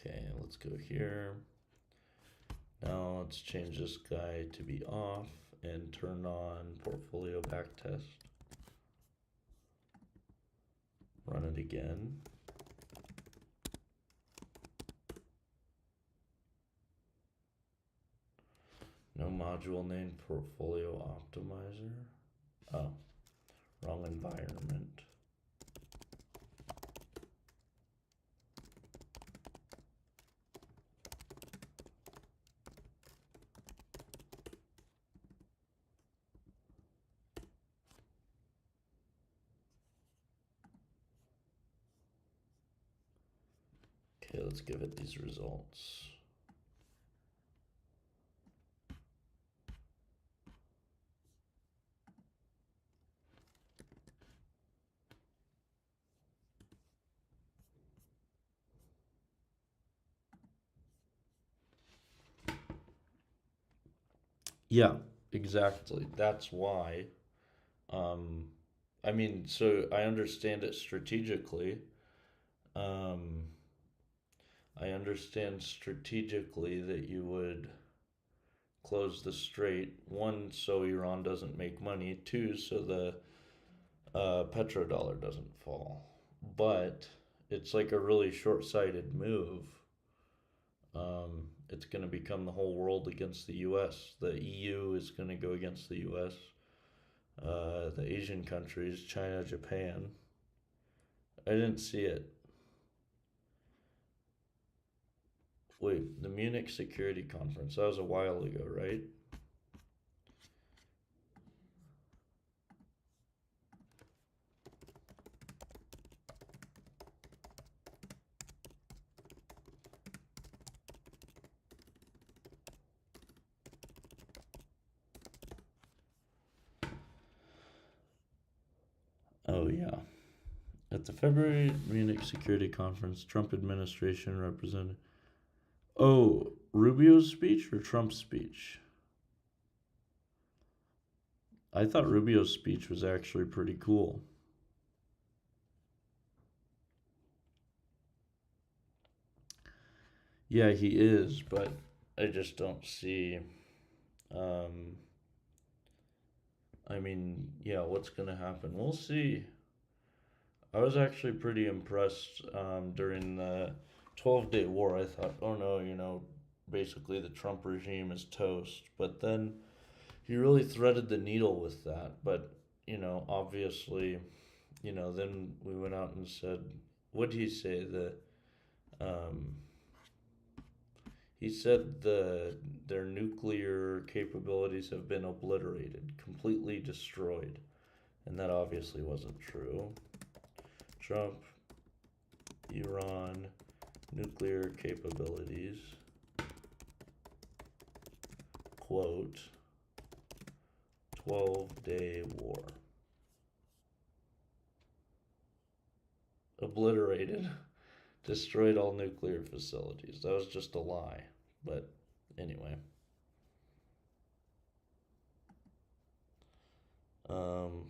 okay, let's go here. Now let's change this guy to be off and turn on portfolio backtest. Run it again. No module named portfolio optimizer. Oh, wrong environment. Okay, let's give it these results. Yeah, exactly. That's why. Um, I mean, so I understand it strategically. Um, I understand strategically that you would close the strait. One, so Iran doesn't make money. Two, so the petrodollar doesn't fall. But it's like a really short-sighted move. It's going to become the whole world against the U.S. The EU is going to go against the U.S. The Asian countries, China, Japan. I didn't see it. Wait, the Munich Security Conference. That was a while ago, right? Oh, yeah. At the February Munich Security Conference, Trump administration represented. Oh, Rubio's speech or Trump's speech? I thought Rubio's speech was actually pretty cool. Yeah, he is, but I just don't see. Um, I mean, yeah, what's gonna happen? We'll see. I was actually pretty impressed during the 12-day war. I thought, oh no, basically the Trump regime is toast. But then he really threaded the needle with that. But, obviously, then we went out and said, what did he say? Um, he said their nuclear capabilities have been obliterated, completely destroyed. And that obviously wasn't true. Trump, Iran, nuclear capabilities, quote, 12-day war. Obliterated, destroyed all nuclear facilities. That was just a lie. But anyway. Um,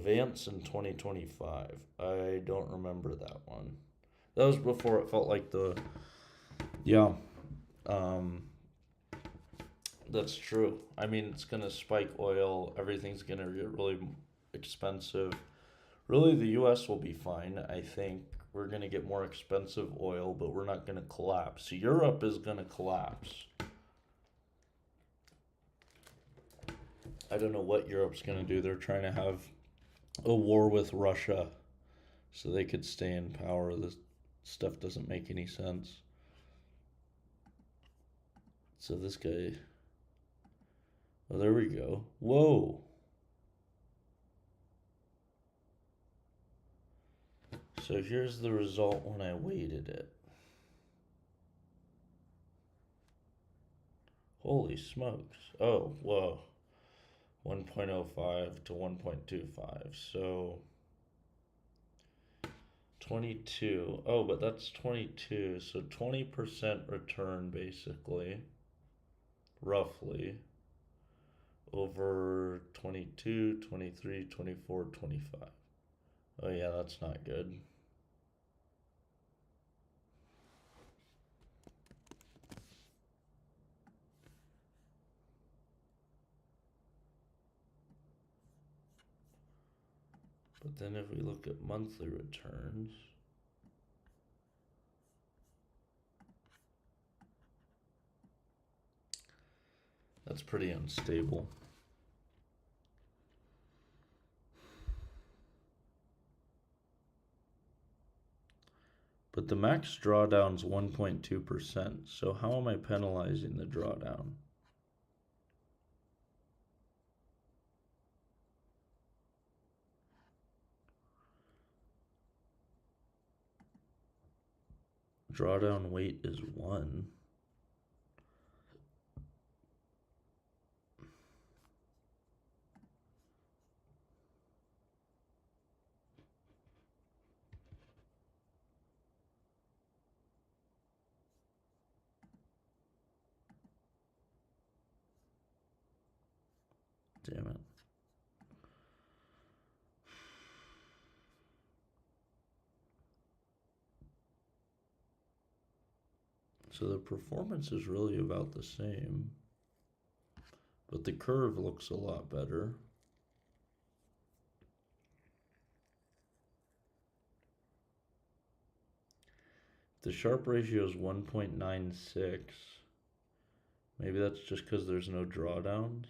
Vance in 2025. I don't remember that one. That was before it felt like the. Yeah. Um, that's true. I mean, it's going to spike oil. Everything's going to get really expensive. Really, the US will be fine. I think we're going to get more expensive oil, but we're not going to collapse. Europe is going to collapse. I don't know what Europe's going to do. They're trying to have a war with Russia so they could stay in power. This stuff doesn't make any sense. So this guy. Oh, there we go. Whoa. So here's the result when I weighted it. Holy smokes. Oh, whoa. 1.05 to 1.25. So 22. Oh, but that's 22. So 20% return basically, roughly, over 22, 23, 24, 25. Oh, yeah, that's not good. But then if we look at monthly returns, that's pretty unstable. But the max drawdown's 1.2%, so how am I penalizing the drawdown? Drawdown weight is 1. Damn it. So the performance is really about the same, but the curve looks a lot better. The Sharpe ratio is 1.96. Maybe that's just because there's no drawdowns.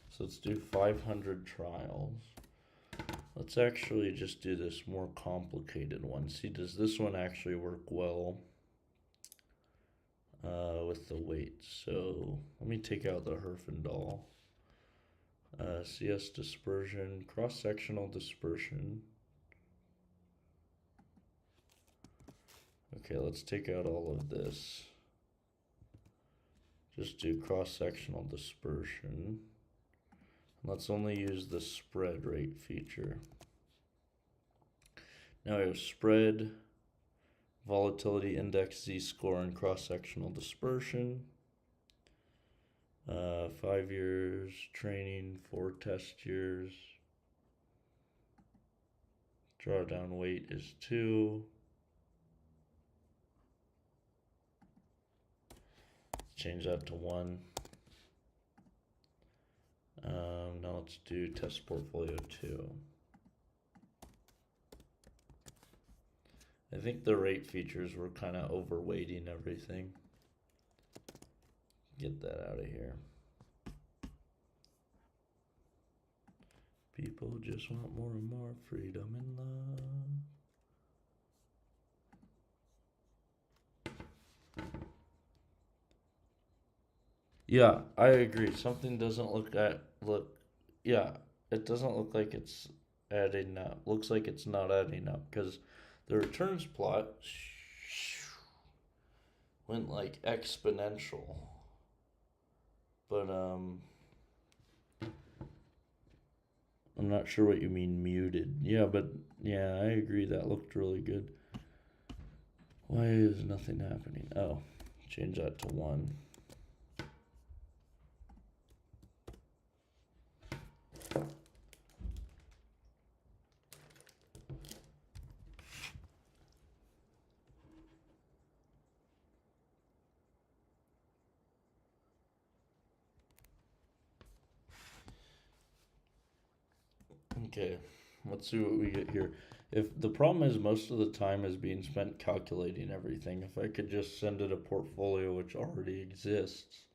So let's do 500 trials. Let's actually just do this more complicated one. See, does this one actually work well with the weights? So let me take out the Herfindahl. CS dispersion, cross-sectional dispersion. Okay, let's take out all of this. just do cross-sectional dispersion. Let's only use the spread rate feature. Now we have spread, volatility index, z-score, and cross-sectional dispersion. 5 years training, 4 test years. Drawdown weight is 2. Change that to 1. Now let's do test portfolio 2. I think the rate features were kind of overweighting everything. Get that out of here. People just want more and more freedom and love. Yeah, I agree. Something doesn't yeah, it doesn't look like it's adding up. Looks like it's not adding up because the returns plot went like exponential. But I'm not sure what you mean muted. Yeah, but yeah, I agree that looked really good. Why is nothing happening? Oh, change that to 1. Okay, let's see what we get here. If the problem is most of the time is being spent calculating everything, if I could just send it a portfolio which already exists,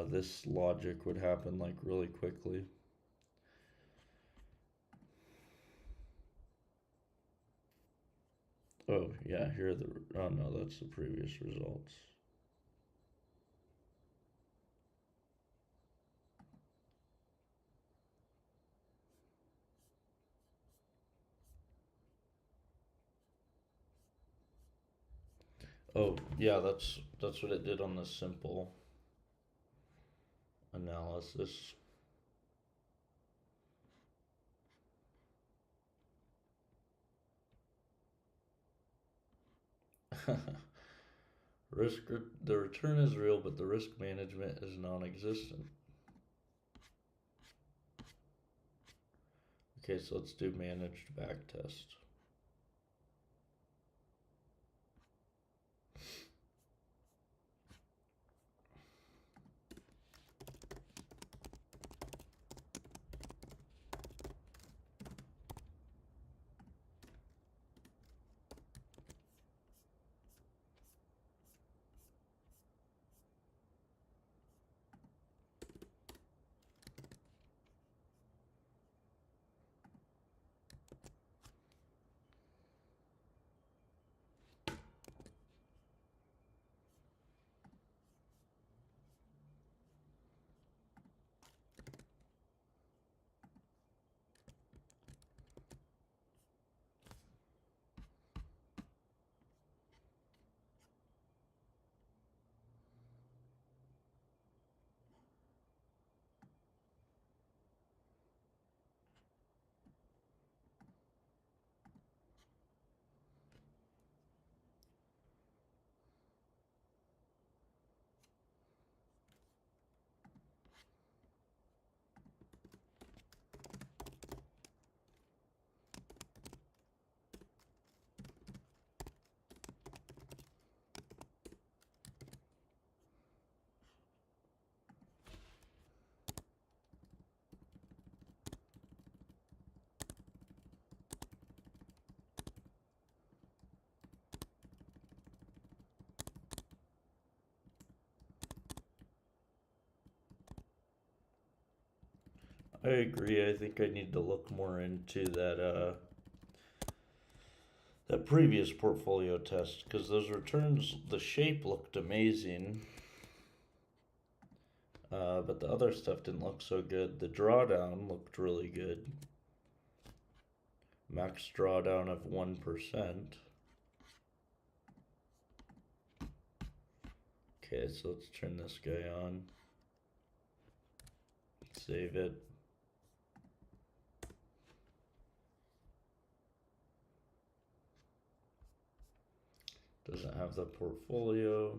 this logic would happen like really quickly. Oh yeah, here are the, oh no, that's the previous results. Oh yeah, that's what it did on the simple analysis. The return is real, but the risk management is non-existent. Okay, so let's do managed backtest. I agree. I think I need to look more into that previous portfolio test because those returns, the shape looked amazing, but the other stuff didn't look so good. The drawdown looked really good. Max drawdown of 1%. Okay, so let's turn this guy on. Save it. Doesn't have the portfolio.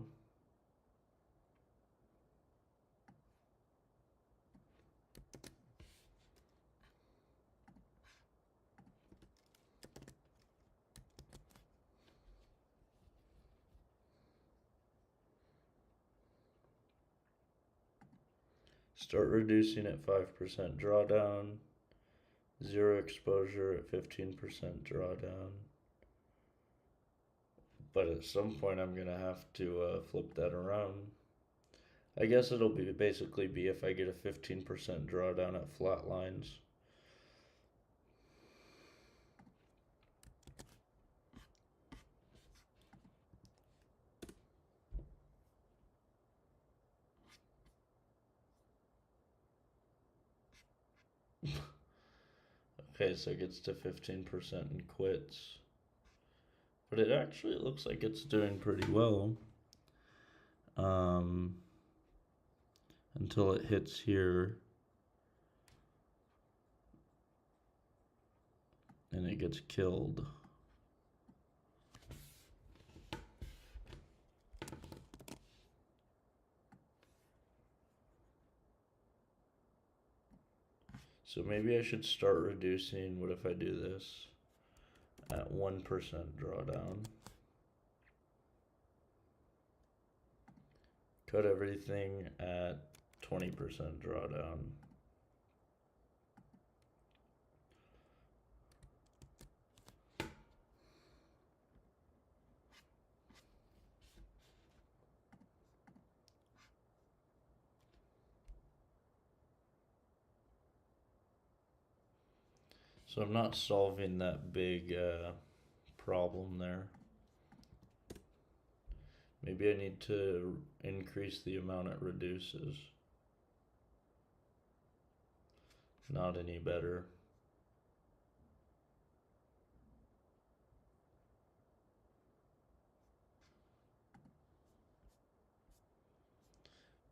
Start reducing at 5% drawdown. 0 exposure at 15% drawdown. But at some point I'm gonna have to flip that around. I guess it'll basically be if I get a 15% drawdown at flat lines. Okay, so it gets to 15% and quits. But it actually looks like it's doing pretty well. Until it hits here. And it gets killed. So maybe I should start reducing. What if I do this at 1% drawdown? Cut everything at 20% drawdown. So I'm not solving that big problem there. Maybe I need to increase the amount it reduces. Not any better.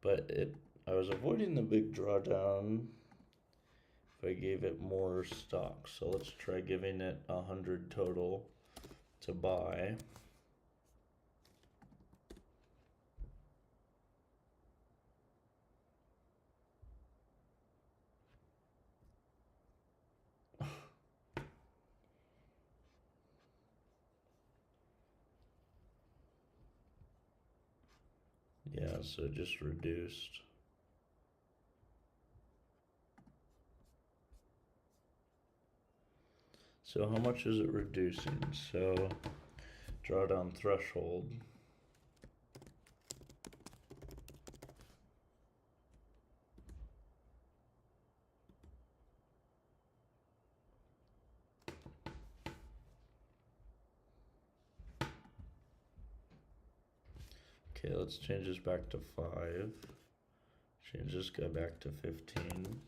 But I was avoiding the big drawdown if I gave it more stock. So let's try giving it 100 total to buy. Yeah, so it just reduced. So how much is it reducing? So drawdown threshold. Okay, let's change this back to 5. Change this guy back to 15.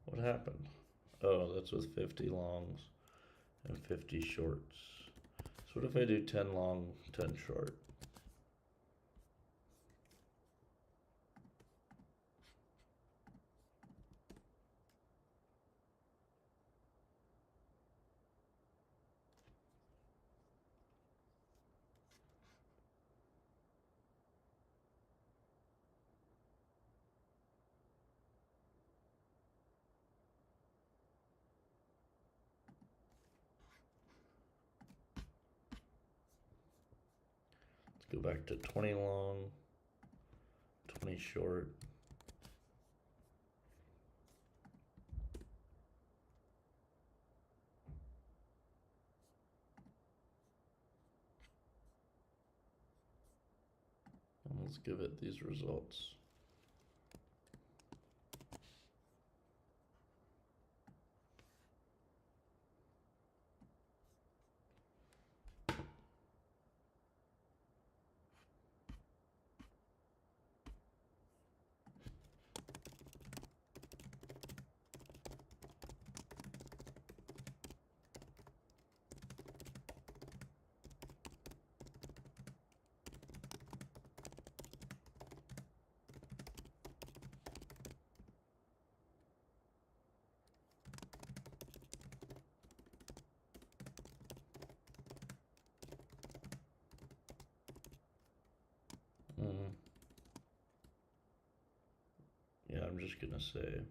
What happened? Oh, that's with 50 longs and 50 shorts. So what if I do 10 long, 10 short? Go back to 20 long, 20 short. And let's give it these results. I'm just gonna say.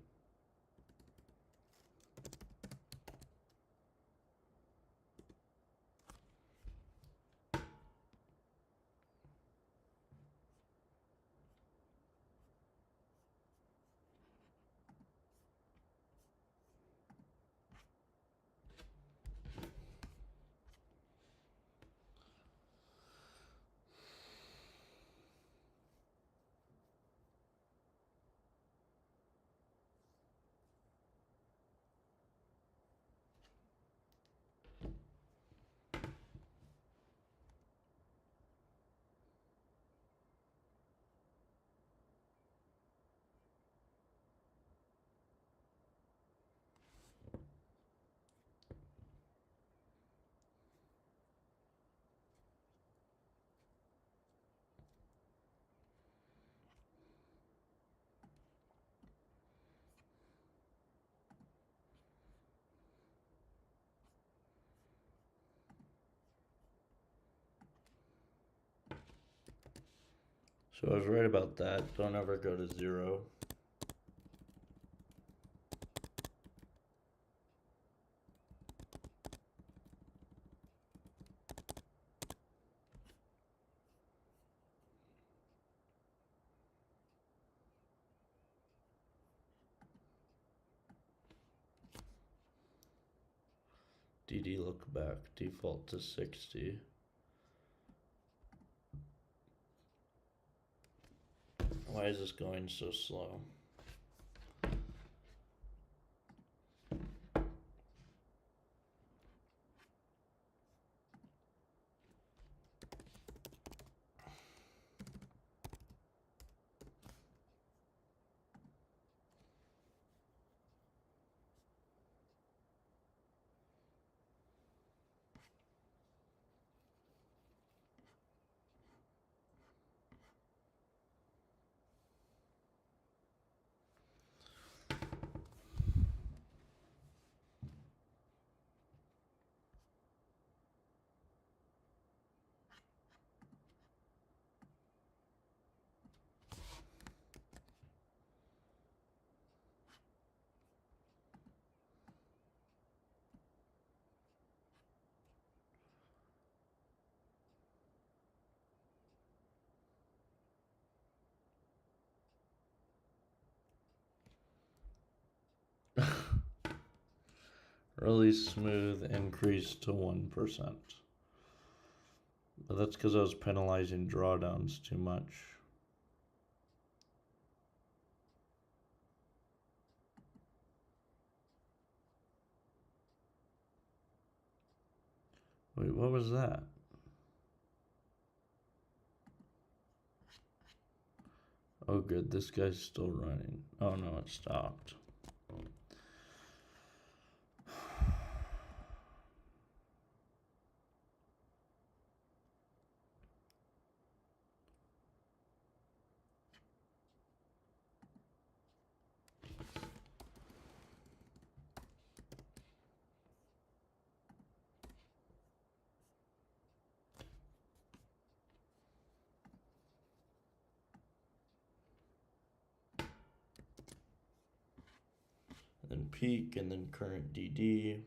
So I was right about that. Don't ever go to 0. DD look back, default to 60. Why is this going so slow? Really smooth increase to 1%. But that's because I was penalizing drawdowns too much. Wait, what was that? Oh good, this guy's still running. Oh no, it stopped. Then peak and then current DD.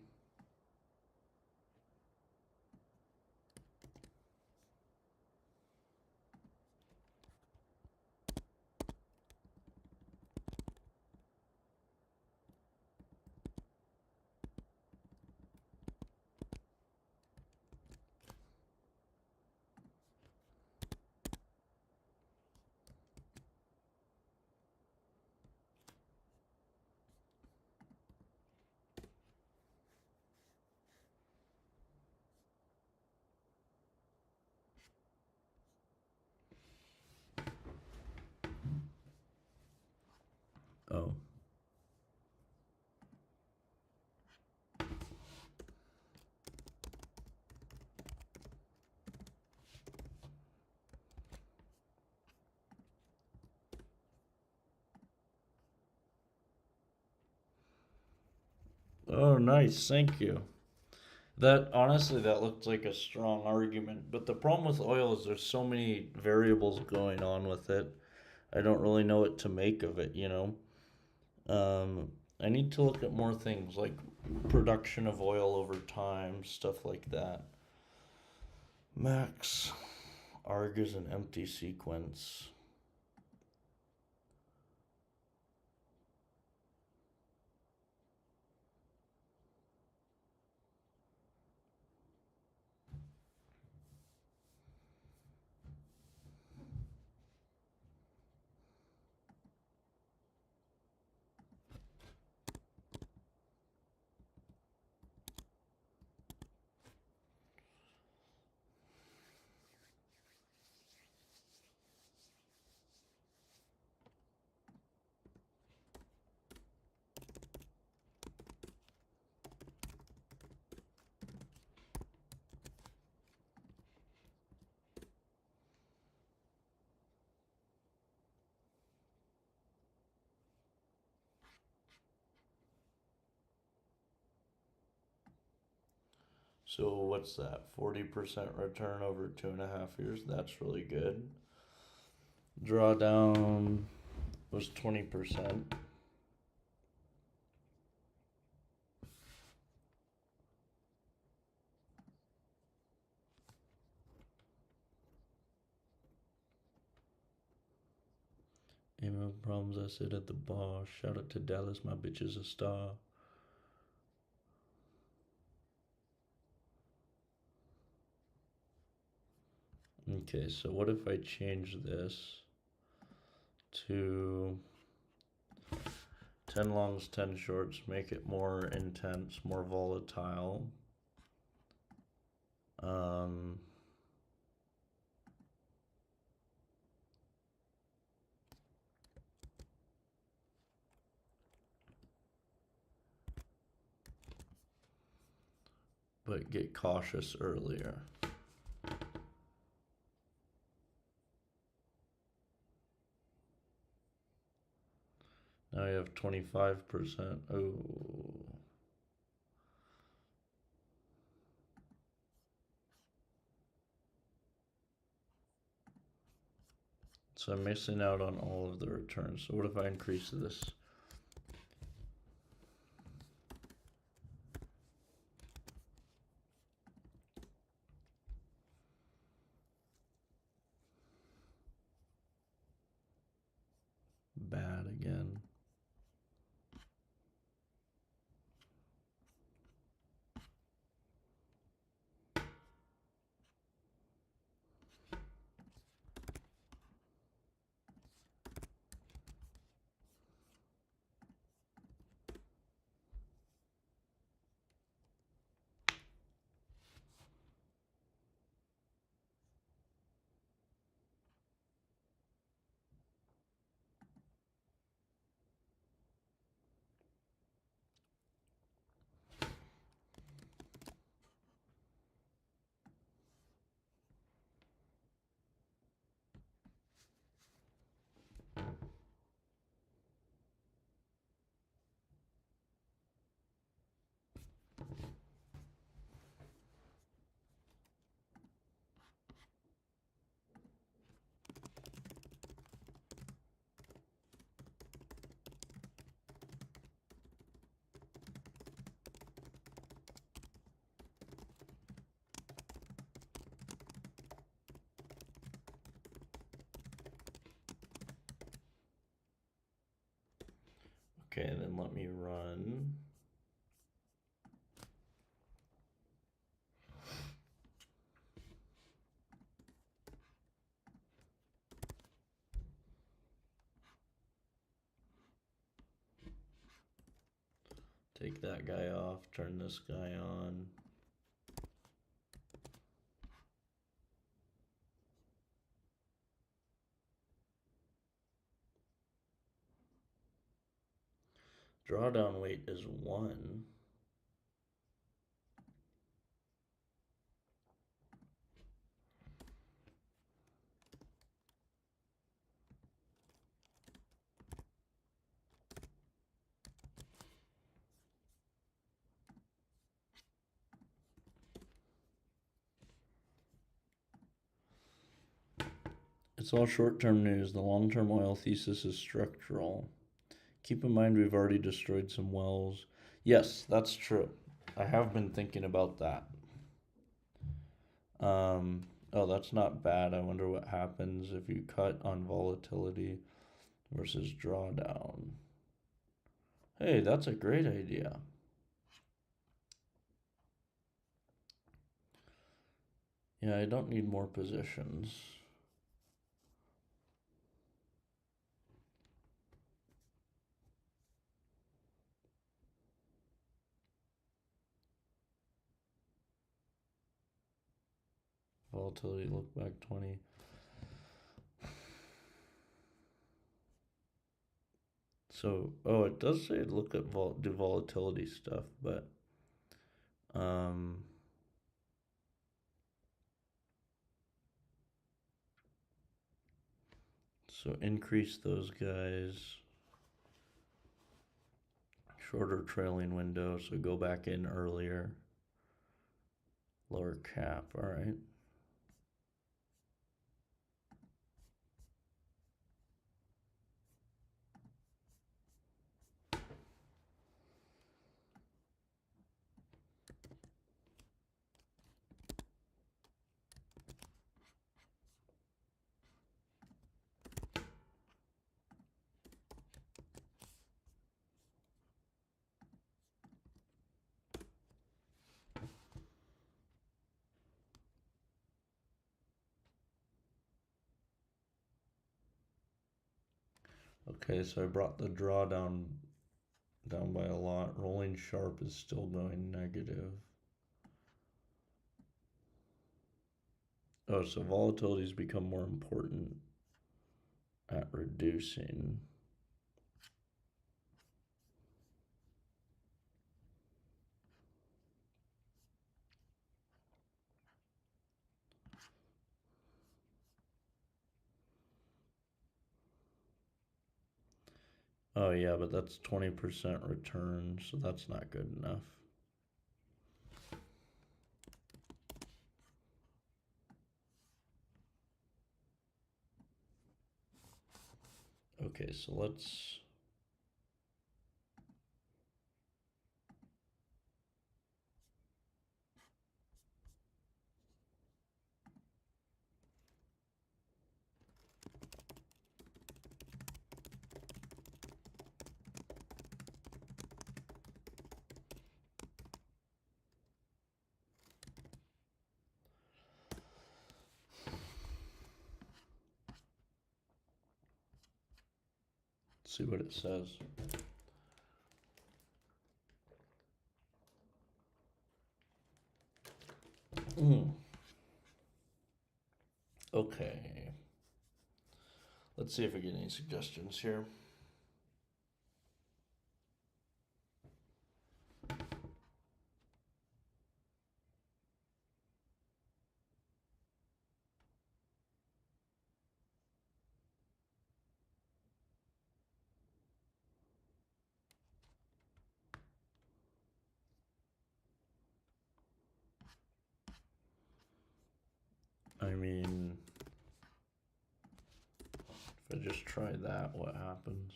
Oh. Oh, nice. Thank you. That honestly, that looked like a strong argument. But the problem with oil is there's so many variables going on with it. I don't really know what to make of it, you know? Um, I need to look at more things like production of oil over time, stuff like that. Max arg is an empty sequence. So what's that? 40% return over 2.5 years. That's really good. Drawdown was 20%. Email problems, I sit at the bar. Shout out to Dallas, my bitch is a star. Okay, so what if I change this to 10 longs, 10 shorts, make it more intense, more volatile. Um, but get cautious earlier. Now you have 25%. Oh. So I'm missing out on all of the returns. So what if I increase this? Bad again. Okay, then let me run. Take that guy off, turn this guy on. Drawdown weight is 1. It's all short-term news. The long-term oil thesis is structural. Keep in mind we've already destroyed some wells. Yes, that's true. I have been thinking about that. Oh, that's not bad. I wonder what happens if you cut on volatility versus drawdown. Hey, that's a great idea. Yeah, I don't need more positions. Volatility, look back 20. So, oh, it does say look at do volatility stuff, but um, so increase those guys. Shorter trailing window, so go back in earlier. Lower cap, all right. Okay, so I brought the drawdown down by a lot. Rolling sharp is still going negative. Oh, so volatility's become more important at reducing. Oh yeah, but that's 20% return, so that's not good enough. Okay, so let's see what it says. Okay. Let's see if we get any suggestions here. I mean, if I just try that, what happens?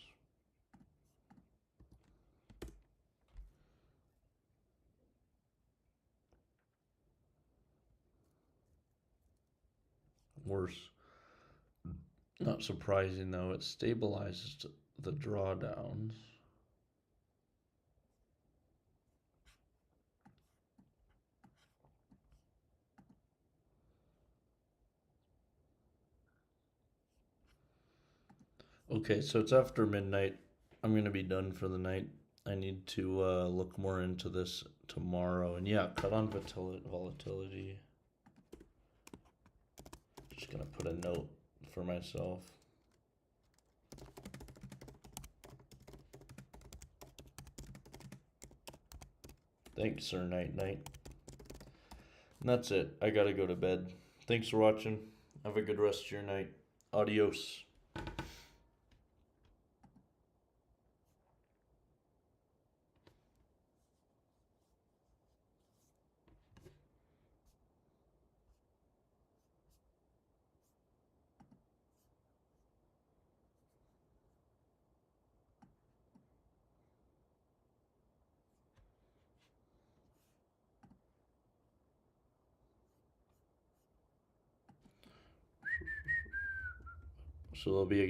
Worse. Not surprising though, it stabilizes the drawdowns. Okay, so it's after midnight. I'm gonna be done for the night. I need to look more into this tomorrow. And yeah, cut on volatility. Just gonna put a note for myself. Thanks, sir. Night night. And that's it. I gotta go to bed. Thanks for watching. Have a good rest of your night. Adios. So there'll be